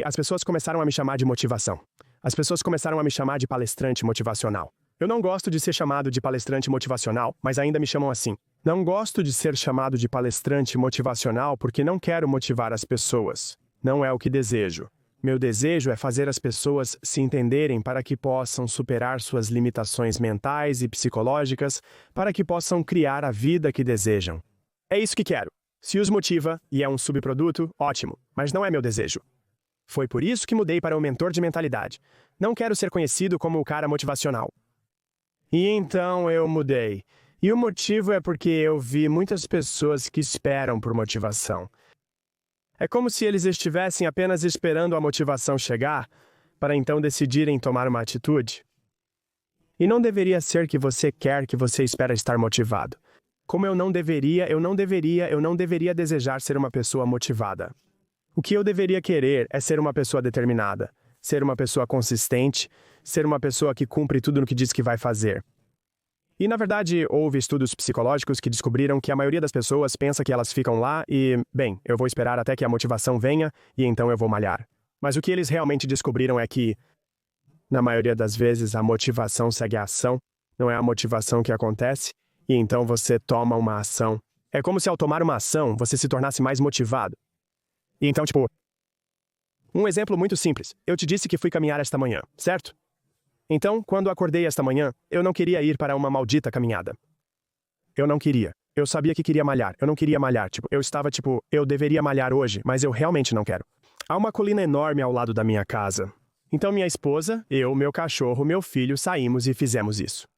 as pessoas começaram a me chamar de motivação. As pessoas começaram a me chamar de palestrante motivacional. Eu não gosto de ser chamado de palestrante motivacional, mas ainda me chamam assim. Não gosto de ser chamado de palestrante motivacional porque não quero motivar as pessoas. Não é o que desejo. Meu desejo é fazer as pessoas se entenderem para que possam superar suas limitações mentais e psicológicas, para que possam criar a vida que desejam. É isso que quero. Se os motiva e é um subproduto, ótimo, mas não é meu desejo. Foi por isso que mudei para o mentor de mentalidade. Não quero ser conhecido como o cara motivacional. E então eu mudei. E o motivo é porque eu vi muitas pessoas que esperam por motivação. É como se eles estivessem apenas esperando a motivação chegar, para então decidirem tomar uma atitude. E não deveria ser que você quer que você espera estar motivado. Como eu não deveria desejar ser uma pessoa motivada. O que eu deveria querer é ser uma pessoa determinada, ser uma pessoa consistente, ser uma pessoa que cumpre tudo no que diz que vai fazer. E, na verdade, houve estudos psicológicos que descobriram que a maioria das pessoas pensa que elas ficam lá e, bem, eu vou esperar até que a motivação venha e então eu vou malhar. Mas o que eles realmente descobriram é que, na maioria das vezes, a motivação segue a ação, não é a motivação que acontece, e então você toma uma ação. É como se ao tomar uma ação, você se tornasse mais motivado. E então, um exemplo muito simples. Eu te disse que fui caminhar esta manhã, certo? Então, quando acordei esta manhã, eu não queria ir para uma maldita caminhada. Eu não queria. Eu sabia que queria malhar. Eu não queria malhar. Eu deveria malhar hoje, mas eu realmente não quero. Há uma colina enorme ao lado da minha casa. Então minha esposa, eu, meu cachorro, meu filho, saímos e fizemos isso.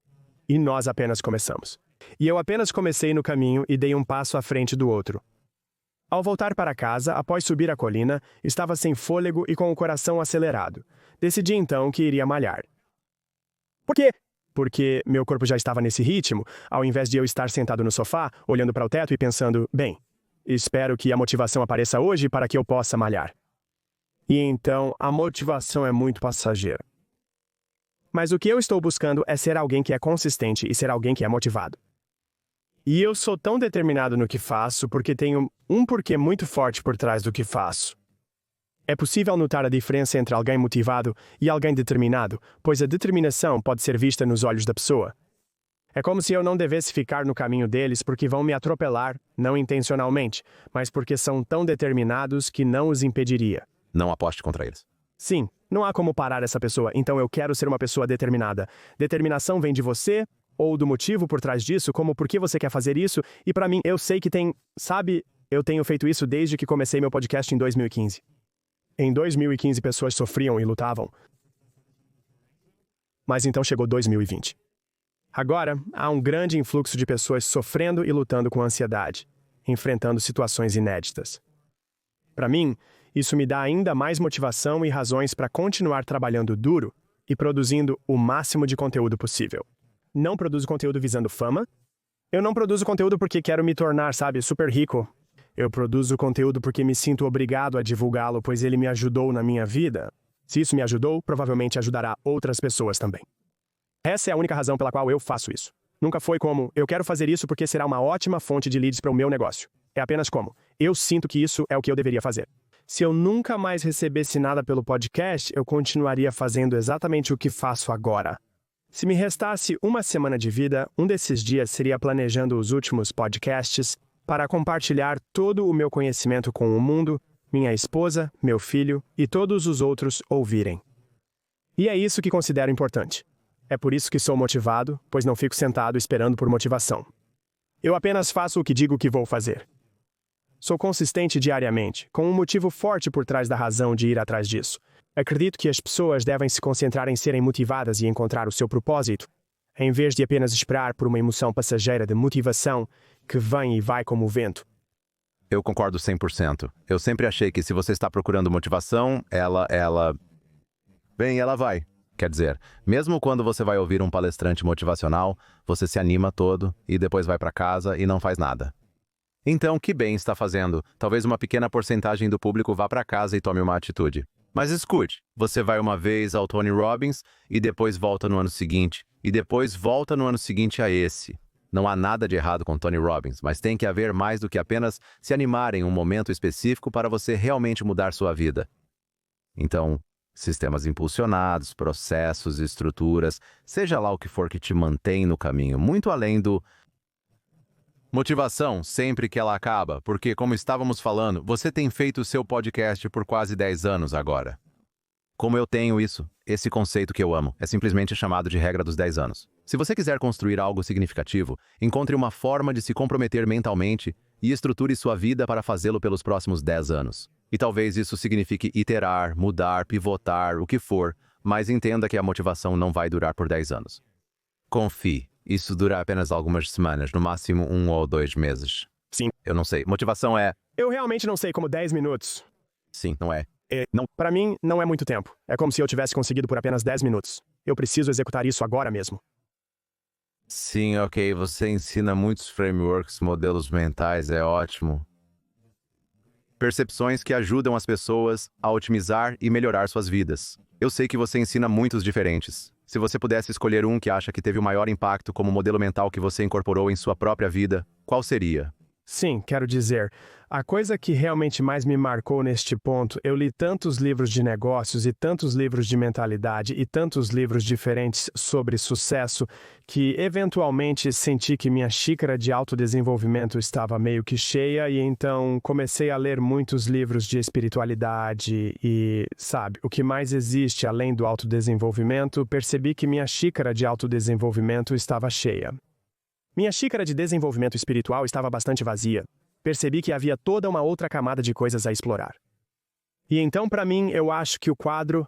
E nós apenas começamos. E eu apenas comecei no caminho e dei um passo à frente do outro. Ao voltar para casa, após subir a colina, estava sem fôlego e com o coração acelerado. Decidi então que iria malhar. Por quê? Porque meu corpo já estava nesse ritmo, ao invés de eu estar sentado no sofá, olhando para o teto e pensando, bem, espero que a motivação apareça hoje para que eu possa malhar. E então, a motivação é muito passageira. Mas o que eu estou buscando é ser alguém que é consistente e ser alguém que é motivado. E eu sou tão determinado no que faço porque tenho um porquê muito forte por trás do que faço. É possível notar a diferença entre alguém motivado e alguém determinado, pois a determinação pode ser vista nos olhos da pessoa. É como se eu não devesse ficar no caminho deles porque vão me atropelar, não intencionalmente, mas porque são tão determinados que não os impediria. Não aposte contra eles. Sim, não há como parar essa pessoa, então eu quero ser uma pessoa determinada. Determinação vem de você, ou do motivo por trás disso, como por que você quer fazer isso, e pra mim, eu sei que tem, sabe, eu tenho feito isso desde que comecei meu podcast em 2015. Em 2015, pessoas sofriam e lutavam. Mas então chegou 2020. Agora, há um grande influxo de pessoas sofrendo e lutando com ansiedade, enfrentando situações inéditas. Para mim, isso me dá ainda mais motivação e razões para continuar trabalhando duro e produzindo o máximo de conteúdo possível. Não produzo conteúdo visando fama. Eu não produzo conteúdo porque quero me tornar, sabe, super rico. Eu produzo conteúdo porque me sinto obrigado a divulgá-lo, pois ele me ajudou na minha vida. Se isso me ajudou, provavelmente ajudará outras pessoas também. Essa é a única razão pela qual eu faço isso. Nunca foi como, eu quero fazer isso porque será uma ótima fonte de leads para o meu negócio. É apenas como, eu sinto que isso é o que eu deveria fazer. Se eu nunca mais recebesse nada pelo podcast, eu continuaria fazendo exatamente o que faço agora. Se me restasse uma semana de vida, um desses dias seria planejando os últimos podcasts para compartilhar todo o meu conhecimento com o mundo, minha esposa, meu filho e todos os outros ouvirem. E é isso que considero importante. É por isso que sou motivado, pois não fico sentado esperando por motivação. Eu apenas faço o que digo que vou fazer. Sou consistente diariamente, com um motivo forte por trás da razão de ir atrás disso. Acredito que as pessoas devem se concentrar em serem motivadas e encontrar o seu propósito, em vez de apenas esperar por uma emoção passageira de motivação que vem e vai como o vento. Eu concordo 100%. Eu sempre achei que se você está procurando motivação, ela vai. Quer dizer, mesmo quando você vai ouvir um palestrante motivacional, você se anima todo e depois vai para casa e não faz nada. Então, que bem está fazendo? Talvez uma pequena porcentagem do público vá para casa e tome uma atitude. Mas escute, você vai uma vez ao Tony Robbins e depois volta no ano seguinte, e depois volta no ano seguinte a esse. Não há nada de errado com Tony Robbins, mas tem que haver mais do que apenas se animar em um momento específico para você realmente mudar sua vida. Então, sistemas impulsionados, processos, estruturas, seja lá o que for que te mantém no caminho, muito além do motivação sempre que ela acaba, porque, como estávamos falando, você tem feito o seu podcast por quase 10 anos agora. Como eu tenho isso, esse conceito que eu amo, é simplesmente chamado de regra dos 10 anos. Se você quiser construir algo significativo, encontre uma forma de se comprometer mentalmente e estruture sua vida para fazê-lo pelos próximos 10 anos. E talvez isso signifique iterar, mudar, pivotar, o que for, mas entenda que a motivação não vai durar por 10 anos. Confie. Isso dura apenas algumas semanas, no máximo 1 ou 2 meses. Sim. Eu não sei. Motivação é... Eu realmente não sei como 10 minutos. Sim, não é. Não. Para mim, não é muito tempo. É como se eu tivesse conseguido por apenas 10 minutos. Eu preciso executar isso agora mesmo. Sim, ok. Você ensina muitos frameworks, modelos mentais, é ótimo. Percepções que ajudam as pessoas a otimizar e melhorar suas vidas. Eu sei que você ensina muitos diferentes. Se você pudesse escolher um que acha que teve o maior impacto como modelo mental que você incorporou em sua própria vida, qual seria? Sim, quero dizer, a coisa que realmente mais me marcou neste ponto, eu li tantos livros de negócios e tantos livros de mentalidade e tantos livros diferentes sobre sucesso que eventualmente senti que minha xícara de autodesenvolvimento estava meio que cheia e então comecei a ler muitos livros de espiritualidade e, sabe, o que mais existe além do autodesenvolvimento, percebi que minha xícara de autodesenvolvimento estava cheia. Minha xícara de desenvolvimento espiritual estava bastante vazia. Percebi que havia toda uma outra camada de coisas a explorar. E então, para mim, eu acho que o quadro,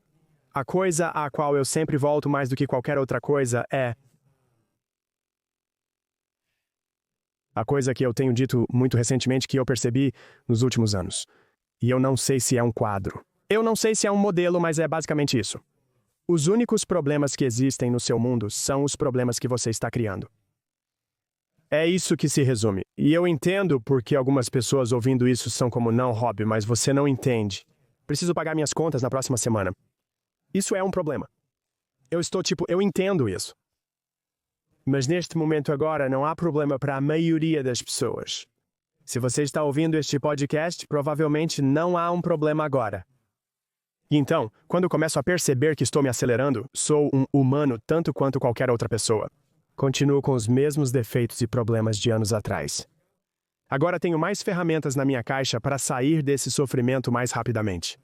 a coisa à qual eu sempre volto mais do que qualquer outra coisa é... A coisa que eu tenho dito muito recentemente que eu percebi nos últimos anos. E eu não sei se é um quadro. Eu não sei se é um modelo, mas é basicamente isso. Os únicos problemas que existem no seu mundo são os problemas que você está criando. É isso que se resume. E eu entendo porque algumas pessoas ouvindo isso são como, não, Rob, mas você não entende. Preciso pagar minhas contas na próxima semana. Isso é um problema. Eu entendo isso. Mas neste momento agora não há problema para a maioria das pessoas. Se você está ouvindo este podcast, provavelmente não há um problema agora. E então, quando começo a perceber que estou me acelerando, sou um humano tanto quanto qualquer outra pessoa. Continuo com os mesmos defeitos e problemas de anos atrás. Agora tenho mais ferramentas na minha caixa para sair desse sofrimento mais rapidamente.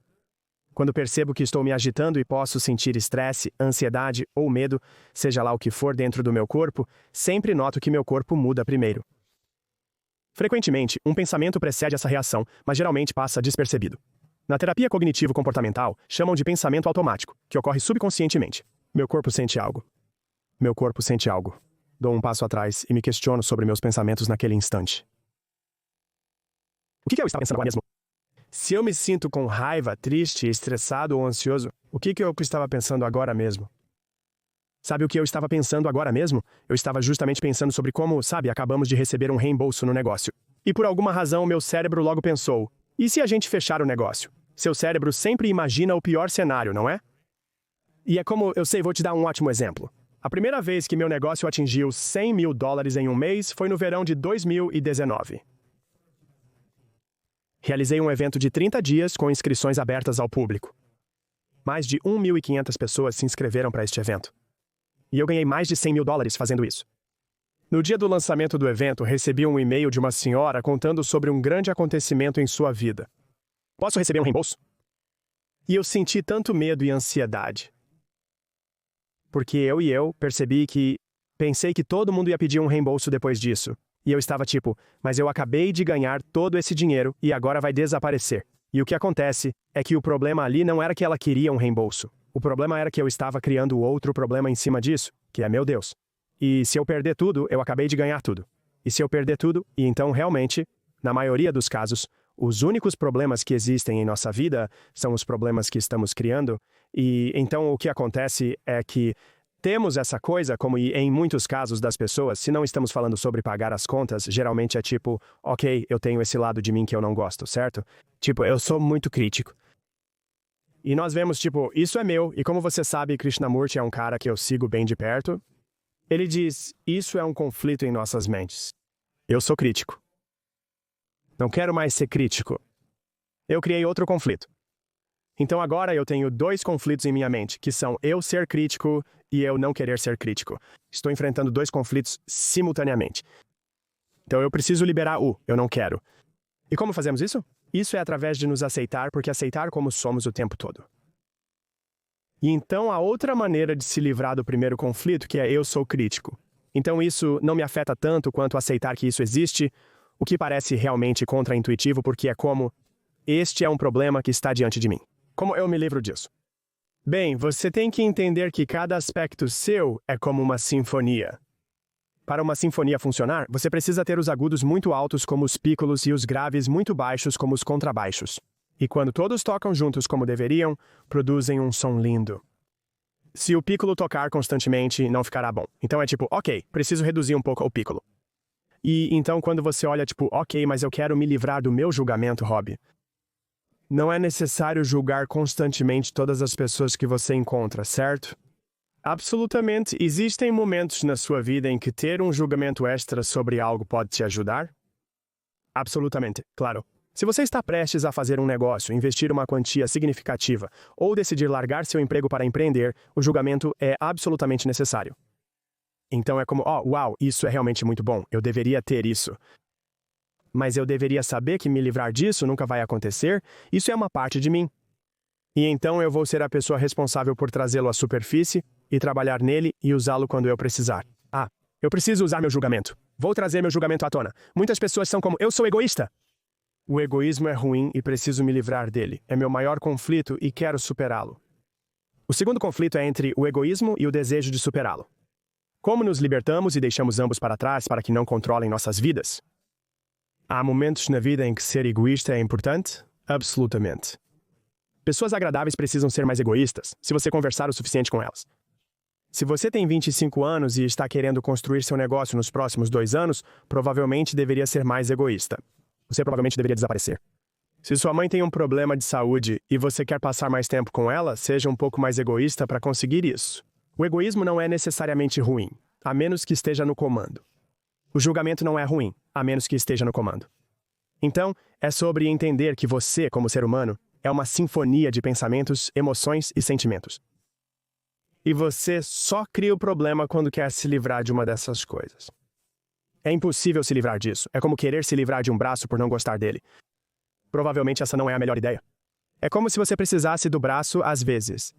Quando percebo que estou me agitando e posso sentir estresse, ansiedade ou medo, seja lá o que for dentro do meu corpo, sempre noto que meu corpo muda primeiro. Frequentemente, um pensamento precede essa reação, mas geralmente passa despercebido. Na terapia cognitivo-comportamental, chamam de pensamento automático, que ocorre subconscientemente. Meu corpo sente algo. Meu corpo sente algo. Dou um passo atrás e me questiono sobre meus pensamentos naquele instante. O que eu estava pensando agora mesmo? Se eu me sinto com raiva, triste, estressado ou ansioso, o que eu estava pensando agora mesmo? Sabe o que eu estava pensando agora mesmo? Eu estava justamente pensando sobre como, acabamos de receber um reembolso no negócio. E por alguma razão, meu cérebro logo pensou, e se a gente fechar o negócio? Seu cérebro sempre imagina o pior cenário, não é? E é como, vou te dar um ótimo exemplo. A primeira vez que meu negócio atingiu $100 mil em um mês foi no verão de 2019. Realizei um evento de 30 dias com inscrições abertas ao público. Mais de 1.500 pessoas se inscreveram para este evento. E eu ganhei mais de $100 mil fazendo isso. No dia do lançamento do evento, recebi um e-mail de uma senhora contando sobre um grande acontecimento em sua vida. Posso receber um reembolso? E eu senti tanto medo e ansiedade. Porque eu pensei que todo mundo ia pedir um reembolso depois disso. E eu estava mas eu acabei de ganhar todo esse dinheiro e agora vai desaparecer. E o que acontece é que o problema ali não era que ela queria um reembolso. O problema era que eu estava criando outro problema em cima disso, que é meu Deus. E se eu perder tudo, eu acabei de ganhar tudo. E se eu perder tudo, e então realmente, na maioria dos casos, os únicos problemas que existem em nossa vida são os problemas que estamos criando. E então o que acontece é que temos essa coisa, como em muitos casos das pessoas, se não estamos falando sobre pagar as contas, geralmente é ok, eu tenho esse lado de mim que eu não gosto, certo? Eu sou muito crítico. E nós vemos, isso é meu, e como você sabe, Krishnamurti é um cara que eu sigo bem de perto. Ele diz, isso é um conflito em nossas mentes. Eu sou crítico. Não quero mais ser crítico. Eu criei outro conflito. Então agora eu tenho 2 conflitos em minha mente, que são eu ser crítico e eu não querer ser crítico. Estou enfrentando 2 conflitos simultaneamente. Então eu preciso liberar eu não quero. E como fazemos isso? Isso é através de nos aceitar, porque aceitar como somos o tempo todo. E então a outra maneira de se livrar do primeiro conflito, que é eu sou crítico. Então isso não me afeta tanto quanto aceitar que isso existe, o que parece realmente contraintuitivo, porque é como este é um problema que está diante de mim. Como eu me livro disso? Bem, você tem que entender que cada aspecto seu é como uma sinfonia. Para uma sinfonia funcionar, você precisa ter os agudos muito altos como os pícolos e os graves muito baixos como os contrabaixos. E quando todos tocam juntos como deveriam, produzem um som lindo. Se o pícolo tocar constantemente, não ficará bom. Então é ok, preciso reduzir um pouco o pícolo. E então quando você olha ok, mas eu quero me livrar do meu julgamento, Rob. Não é necessário julgar constantemente todas as pessoas que você encontra, certo? Absolutamente. Existem momentos na sua vida em que ter um julgamento extra sobre algo pode te ajudar? Absolutamente, claro. Se você está prestes a fazer um negócio, investir uma quantia significativa ou decidir largar seu emprego para empreender, o julgamento é absolutamente necessário. Então é como, uau, isso é realmente muito bom, eu deveria ter isso. Mas eu deveria saber que me livrar disso nunca vai acontecer, isso é uma parte de mim. E então eu vou ser a pessoa responsável por trazê-lo à superfície e trabalhar nele e usá-lo quando eu precisar. Eu preciso usar meu julgamento. Vou trazer meu julgamento à tona. Muitas pessoas são como, eu sou egoísta. O egoísmo é ruim e preciso me livrar dele. É meu maior conflito e quero superá-lo. O segundo conflito é entre o egoísmo e o desejo de superá-lo. Como nos libertamos e deixamos ambos para trás para que não controlem nossas vidas? Há momentos na vida em que ser egoísta é importante? Absolutamente. Pessoas agradáveis precisam ser mais egoístas, se você conversar o suficiente com elas. Se você tem 25 anos e está querendo construir seu negócio nos próximos 2 anos, provavelmente deveria ser mais egoísta. Você provavelmente deveria desaparecer. Se sua mãe tem um problema de saúde e você quer passar mais tempo com ela, seja um pouco mais egoísta para conseguir isso. O egoísmo não é necessariamente ruim, a menos que esteja no comando. O julgamento não é ruim, a menos que esteja no comando. Então, é sobre entender que você, como ser humano, é uma sinfonia de pensamentos, emoções e sentimentos. E você só cria o problema quando quer se livrar de uma dessas coisas. É impossível se livrar disso. É como querer se livrar de um braço por não gostar dele. Provavelmente essa não é a melhor ideia. É como se você precisasse do braço às vezes.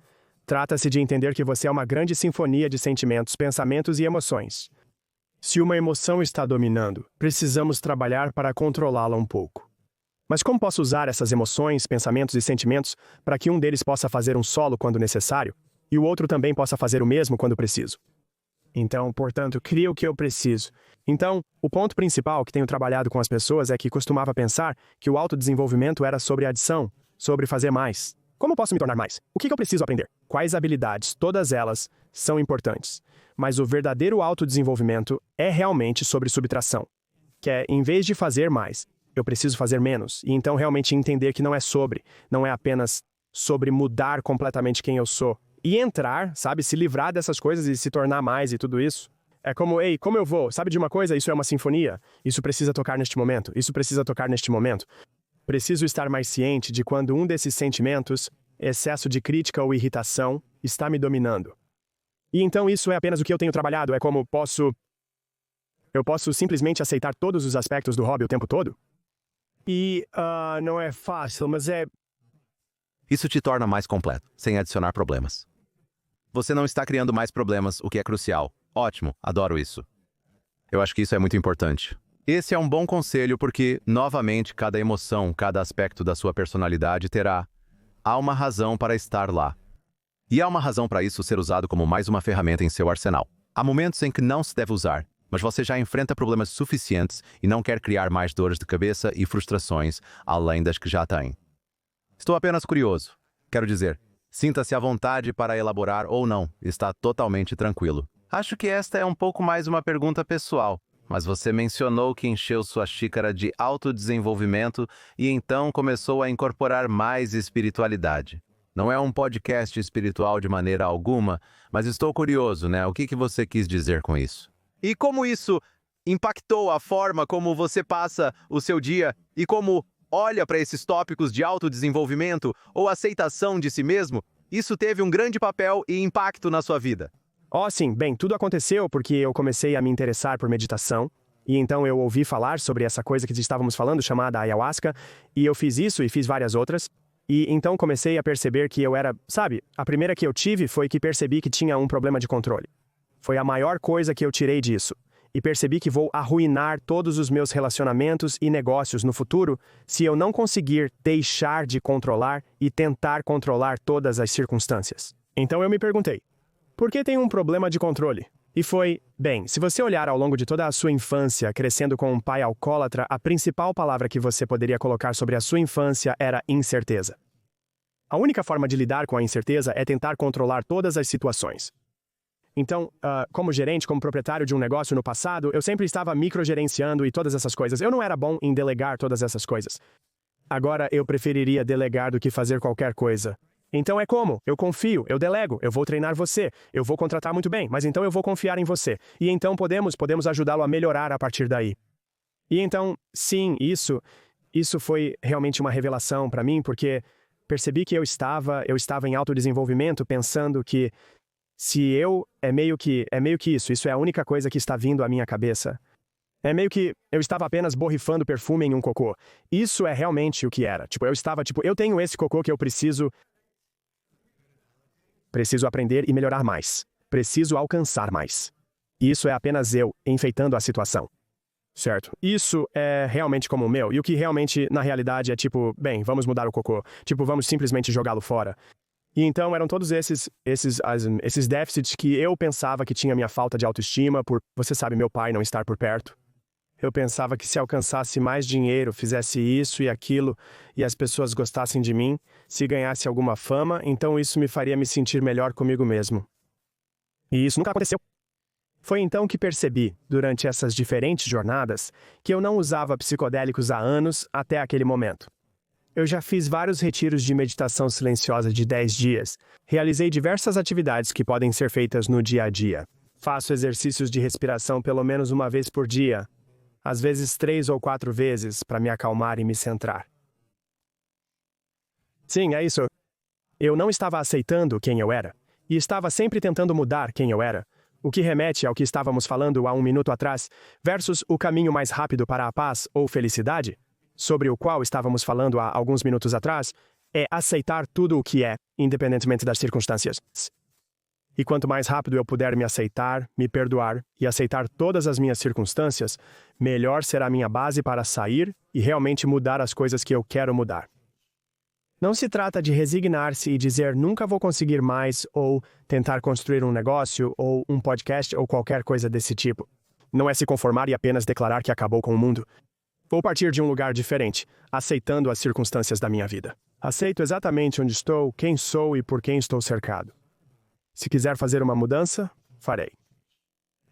Trata-se de entender que você é uma grande sinfonia de sentimentos, pensamentos e emoções. Se uma emoção está dominando, precisamos trabalhar para controlá-la um pouco. Mas como posso usar essas emoções, pensamentos e sentimentos para que um deles possa fazer um solo quando necessário e o outro também possa fazer o mesmo quando preciso? Então, portanto, crio o que eu preciso. Então, o ponto principal que tenho trabalhado com as pessoas é que costumava pensar que o autodesenvolvimento era sobre adição, sobre fazer mais. Como posso me tornar mais? O que eu preciso aprender? Quais habilidades? Todas elas são importantes. Mas o verdadeiro autodesenvolvimento é realmente sobre subtração. Que é, em vez de fazer mais, eu preciso fazer menos. E então realmente entender que não é apenas sobre mudar completamente quem eu sou. E entrar, sabe, se livrar dessas coisas e se tornar mais e tudo isso. É como, ei, como eu vou? Sabe de uma coisa? Isso é uma sinfonia. Isso precisa tocar neste momento. Isso precisa tocar neste momento. Preciso estar mais ciente de quando um desses sentimentos, excesso de crítica ou irritação, está me dominando. E então isso é apenas o que eu tenho trabalhado. É como eu posso simplesmente aceitar todos os aspectos do hobby o tempo todo? E, não é fácil, mas é... Isso te torna mais completo, sem adicionar problemas. Você não está criando mais problemas, o que é crucial. Ótimo, adoro isso. Eu acho que isso é muito importante. Esse é um bom conselho porque, novamente, cada emoção, cada aspecto da sua personalidade há uma razão para estar lá. E há uma razão para isso ser usado como mais uma ferramenta em seu arsenal. Há momentos em que não se deve usar, mas você já enfrenta problemas suficientes e não quer criar mais dores de cabeça e frustrações além das que já tem. Estou apenas curioso. Quero dizer, sinta-se à vontade para elaborar ou não, está totalmente tranquilo. Acho que esta é um pouco mais uma pergunta pessoal, mas você mencionou que encheu sua xícara de autodesenvolvimento e então começou a incorporar mais espiritualidade. Não é um podcast espiritual de maneira alguma, mas estou curioso, né? O que você quis dizer com isso? E como isso impactou a forma como você passa o seu dia e como olha para esses tópicos de autodesenvolvimento ou aceitação de si mesmo? Isso teve um grande papel e impacto na sua vida. Sim, bem, tudo aconteceu porque eu comecei a me interessar por meditação, e então eu ouvi falar sobre essa coisa que estávamos falando, chamada ayahuasca, e eu fiz isso e fiz várias outras, e então comecei a perceber que eu era, sabe, a primeira que eu tive foi que percebi que tinha um problema de controle. Foi a maior coisa que eu tirei disso, e percebi que vou arruinar todos os meus relacionamentos e negócios no futuro se eu não conseguir deixar de controlar e tentar controlar todas as circunstâncias. Então eu me perguntei, por que tem um problema de controle? E foi, bem, se você olhar ao longo de toda a sua infância, crescendo com um pai alcoólatra, a principal palavra que você poderia colocar sobre a sua infância era incerteza. A única forma de lidar com a incerteza é tentar controlar todas as situações. Então, como gerente, como proprietário de um negócio no passado, eu sempre estava microgerenciando e todas essas coisas. Eu não era bom em delegar todas essas coisas. Agora eu preferiria delegar do que fazer qualquer coisa. Então é como? Eu confio, eu delego, eu vou treinar você, eu vou contratar muito bem, mas então eu vou confiar em você. E então podemos ajudá-lo a melhorar a partir daí. E então, sim, isso foi realmente uma revelação para mim, porque percebi que eu estava em autodesenvolvimento pensando que se é meio que isso é a única coisa que está vindo à minha cabeça. É meio que eu estava apenas borrifando perfume em um cocô. Isso é realmente o que era. Eu tenho esse cocô que eu preciso aprender e melhorar mais. Preciso alcançar mais. Isso é apenas eu enfeitando a situação. Certo? Isso é realmente como o meu. E o que realmente, na realidade, é bem, vamos mudar o cocô. Vamos simplesmente jogá-lo fora. E então eram todos esses déficits que eu pensava que tinha minha falta de autoestima por, você sabe, meu pai não estar por perto. Eu pensava que se alcançasse mais dinheiro, fizesse isso e aquilo, e as pessoas gostassem de mim, se ganhasse alguma fama, então isso me faria me sentir melhor comigo mesmo. E isso nunca aconteceu. Foi então que percebi, durante essas diferentes jornadas, que eu não usava psicodélicos há anos até aquele momento. Eu já fiz vários retiros de meditação silenciosa de 10 dias, realizei diversas atividades que podem ser feitas no dia a dia. Faço exercícios de respiração pelo menos uma vez por dia, às vezes 3 ou 4 vezes, para me acalmar e me centrar. Sim, é isso. Eu não estava aceitando quem eu era, e estava sempre tentando mudar quem eu era. O que remete ao que estávamos falando há um minuto atrás, versus o caminho mais rápido para a paz ou felicidade, sobre o qual estávamos falando há alguns minutos atrás, é aceitar tudo o que é, independentemente das circunstâncias. E quanto mais rápido eu puder me aceitar, me perdoar e aceitar todas as minhas circunstâncias, melhor será a minha base para sair e realmente mudar as coisas que eu quero mudar. Não se trata de resignar-se e dizer nunca vou conseguir mais ou tentar construir um negócio ou um podcast ou qualquer coisa desse tipo. Não é se conformar e apenas declarar que acabou com o mundo. Vou partir de um lugar diferente, aceitando as circunstâncias da minha vida. Aceito exatamente onde estou, quem sou e por quem estou cercado. Se quiser fazer uma mudança, farei.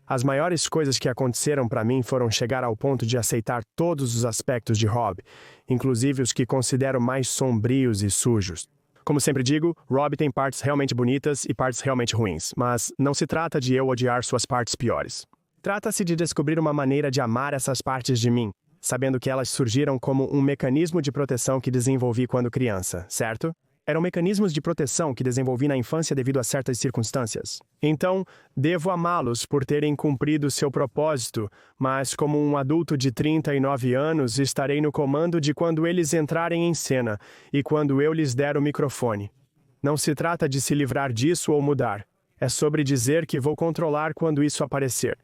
As maiores coisas que aconteceram para mim foram chegar ao ponto de aceitar todos os aspectos de Rob, inclusive os que considero mais sombrios e sujos. Como sempre digo, Rob tem partes realmente bonitas e partes realmente ruins, mas não se trata de eu odiar suas partes piores. Trata-se de descobrir uma maneira de amar essas partes de mim, sabendo que elas surgiram como um mecanismo de proteção que desenvolvi quando criança, certo? Eram mecanismos de proteção que desenvolvi na infância devido a certas circunstâncias. Então, devo amá-los por terem cumprido seu propósito, mas como um adulto de 39 anos, estarei no comando de quando eles entrarem em cena e quando eu lhes der o microfone. Não se trata de se livrar disso ou mudar. É sobre dizer que vou controlar quando isso aparecer.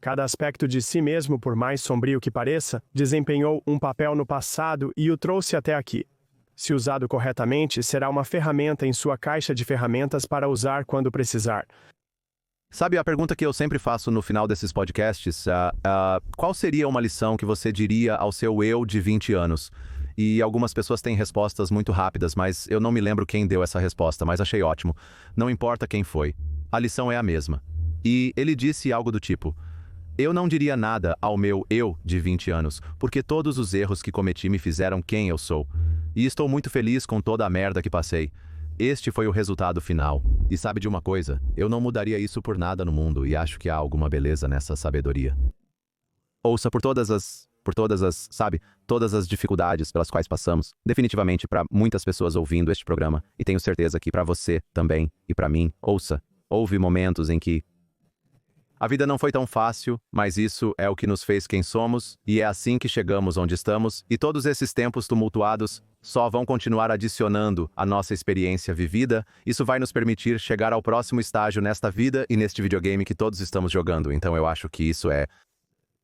Cada aspecto de si mesmo, por mais sombrio que pareça, desempenhou um papel no passado e o trouxe até aqui. Se usado corretamente, será uma ferramenta em sua caixa de ferramentas para usar quando precisar. Sabe a pergunta que eu sempre faço no final desses podcasts? Qual seria uma lição que você diria ao seu eu de 20 anos? E algumas pessoas têm respostas muito rápidas, mas eu não me lembro quem deu essa resposta, mas achei ótimo. Não importa quem foi. A lição é a mesma. E ele disse algo do tipo: eu não diria nada ao meu eu de 20 anos, porque todos os erros que cometi me fizeram quem eu sou. E estou muito feliz com toda a merda que passei. Este foi o resultado final. E sabe de uma coisa? Eu não mudaria isso por nada no mundo e acho que há alguma beleza nessa sabedoria. Ouça por todas as, todas as dificuldades pelas quais passamos. Definitivamente para muitas pessoas ouvindo este programa, e tenho certeza que para você também e para mim, ouça. Houve momentos em que a vida não foi tão fácil, mas isso é o que nos fez quem somos, e é assim que chegamos onde estamos, e todos esses tempos tumultuados só vão continuar adicionando à nossa experiência vivida. Isso vai nos permitir chegar ao próximo estágio nesta vida e neste videogame que todos estamos jogando. Então eu acho que isso é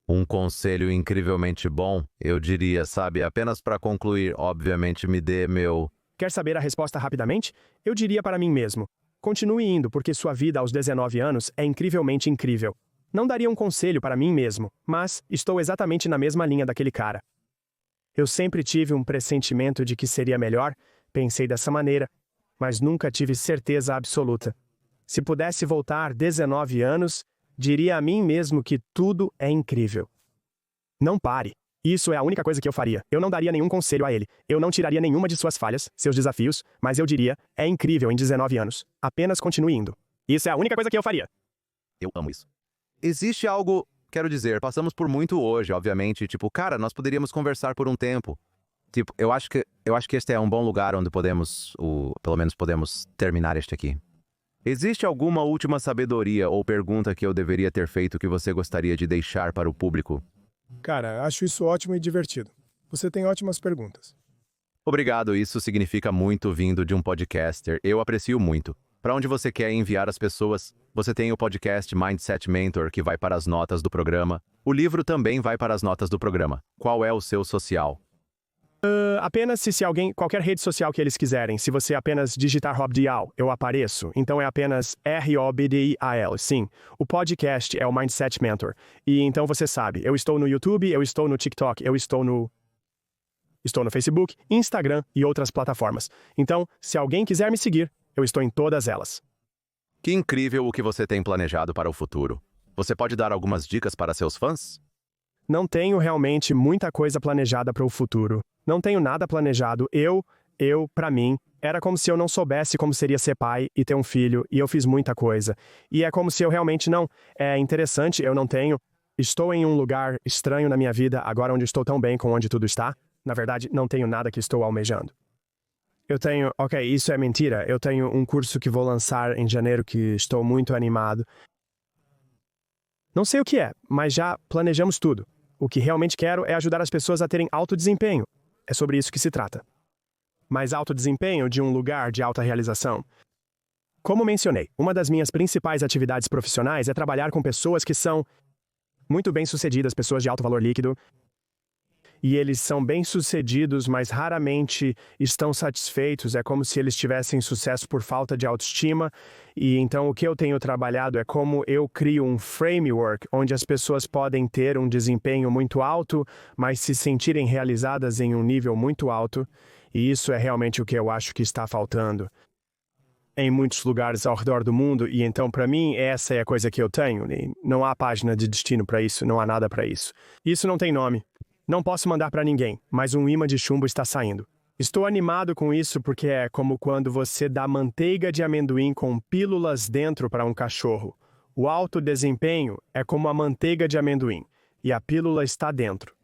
um conselho incrivelmente bom, eu diria, sabe? Apenas para concluir, obviamente me dê meu... Quer saber a resposta rapidamente? Eu diria para mim mesmo: continue indo, porque sua vida aos 19 anos é incrivelmente incrível. Não daria um conselho para mim mesmo, mas estou exatamente na mesma linha daquele cara. Eu sempre tive um pressentimento de que seria melhor, pensei dessa maneira, mas nunca tive certeza absoluta. Se pudesse voltar 19 anos, diria a mim mesmo que tudo é incrível. Não pare. Isso é a única coisa que eu faria. Eu não daria nenhum conselho a ele. Eu não tiraria nenhuma de suas falhas, seus desafios, mas eu diria, é incrível em 19 anos. Apenas continue indo. Isso é a única coisa que eu faria. Eu amo isso. Existe algo... Quero dizer, passamos por muito hoje, obviamente. Tipo, cara, nós poderíamos conversar por um tempo. Tipo, eu acho que este é um bom lugar onde podemos, pelo menos podemos terminar este aqui. Existe alguma última sabedoria ou pergunta que eu deveria ter feito que você gostaria de deixar para o público? Cara, acho isso ótimo e divertido. Você tem ótimas perguntas. Obrigado, isso significa muito vindo de um podcaster. Eu aprecio muito. Para onde você quer enviar as pessoas? Você tem o podcast Mindset Mentor, que vai para as notas do programa. O livro também vai para as notas do programa. Qual é o seu social? Apenas se alguém, qualquer rede social que eles quiserem. Se você apenas digitar Rob Dial, eu apareço. Então é apenas ROBDIAL. Sim, o podcast é o Mindset Mentor. E então você sabe, eu estou no YouTube, eu estou no TikTok, eu estou no Facebook, Instagram e outras plataformas. Então, se alguém quiser me seguir, eu estou em todas elas. Que incrível o que você tem planejado para o futuro. Você pode dar algumas dicas para seus fãs? Não tenho realmente muita coisa planejada para o futuro. Não tenho nada planejado. Para mim, era como se eu não soubesse como seria ser pai e ter um filho, e eu fiz muita coisa. E é como se eu realmente não... É interessante, eu não tenho... Estou em um lugar estranho na minha vida, agora onde estou tão bem com onde tudo está. Na verdade, não tenho nada que estou almejando. Ok, isso é mentira. Eu tenho um curso que vou lançar em janeiro que estou muito animado. Não sei o que é, mas já planejamos tudo. O que realmente quero é ajudar as pessoas a terem alto desempenho. É sobre isso que se trata. Mas alto desempenho de um lugar de alta realização. Como mencionei, uma das minhas principais atividades profissionais é trabalhar com pessoas que são muito bem-sucedidas, pessoas de alto valor líquido. E eles são bem-sucedidos, mas raramente estão satisfeitos. É como se eles tivessem sucesso por falta de autoestima. E então o que eu tenho trabalhado é como eu crio um framework onde as pessoas podem ter um desempenho muito alto, mas se sentirem realizadas em um nível muito alto. E isso é realmente o que eu acho que está faltando em muitos lugares ao redor do mundo. E então, para mim, essa é a coisa que eu tenho. E não há página de destino para isso, não há nada para isso. Isso não tem nome. Não posso mandar para ninguém, mas um imã de chumbo está saindo. Estou animado com isso porque é como quando você dá manteiga de amendoim com pílulas dentro para um cachorro. O alto desempenho é como a manteiga de amendoim, e a pílula está dentro.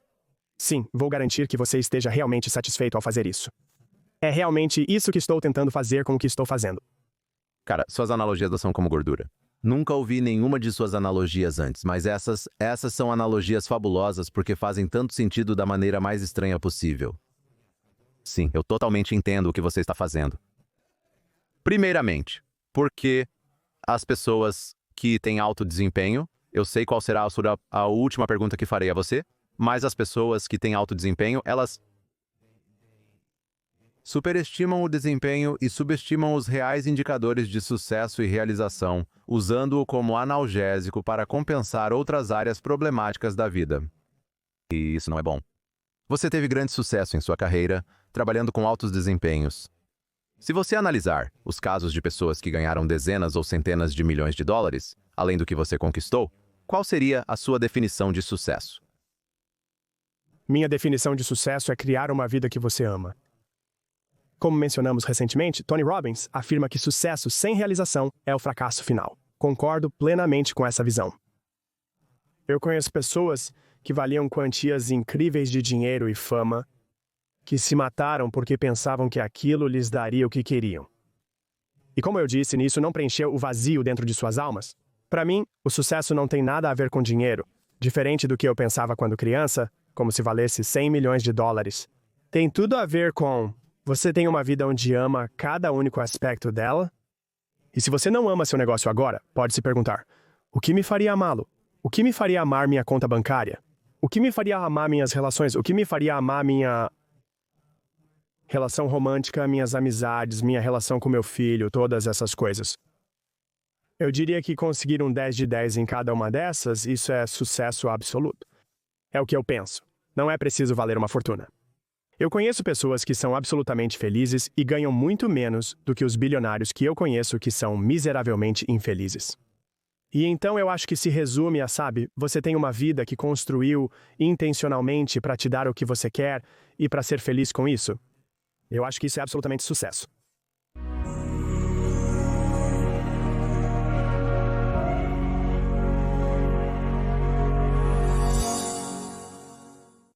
Sim, vou garantir que você esteja realmente satisfeito ao fazer isso. É realmente isso que estou tentando fazer com o que estou fazendo. Cara, suas analogias não são como gordura. Nunca ouvi nenhuma de suas analogias antes, mas essas são analogias fabulosas porque fazem tanto sentido da maneira mais estranha possível. Sim, eu totalmente entendo o que você está fazendo. Primeiramente, porque as pessoas que têm alto desempenho, eu sei qual será a última pergunta que farei a você, mas as pessoas que têm alto desempenho, elas superestimam o desempenho e subestimam os reais indicadores de sucesso e realização, usando-o como analgésico para compensar outras áreas problemáticas da vida. E isso não é bom. Você teve grande sucesso em sua carreira, trabalhando com altos desempenhos. Se você analisar os casos de pessoas que ganharam dezenas ou centenas de milhões de dólares, além do que você conquistou, qual seria a sua definição de sucesso? Minha definição de sucesso é criar uma vida que você ama. Como mencionamos recentemente, Tony Robbins afirma que sucesso sem realização é o fracasso final. Concordo plenamente com essa visão. Eu conheço pessoas que valiam quantias incríveis de dinheiro e fama, que se mataram porque pensavam que aquilo lhes daria o que queriam. E como eu disse, nisso não preencheu o vazio dentro de suas almas. Para mim, o sucesso não tem nada a ver com dinheiro, diferente do que eu pensava quando criança, como se valesse 100 milhões de dólares. Tem tudo a ver com: você tem uma vida onde ama cada único aspecto dela? E se você não ama seu negócio agora, pode se perguntar: o que me faria amá-lo? O que me faria amar minha conta bancária? O que me faria amar minhas relações? O que me faria amar minha relação romântica, minhas amizades, minha relação com meu filho, todas essas coisas? Eu diria que conseguir um 10 de 10 em cada uma dessas, isso é sucesso absoluto. É o que eu penso. Não é preciso valer uma fortuna. Eu conheço pessoas que são absolutamente felizes e ganham muito menos do que os bilionários que eu conheço que são miseravelmente infelizes. E então eu acho que se resume a, você tem uma vida que construiu intencionalmente para te dar o que você quer e para ser feliz com isso. Eu acho que isso é absolutamente sucesso.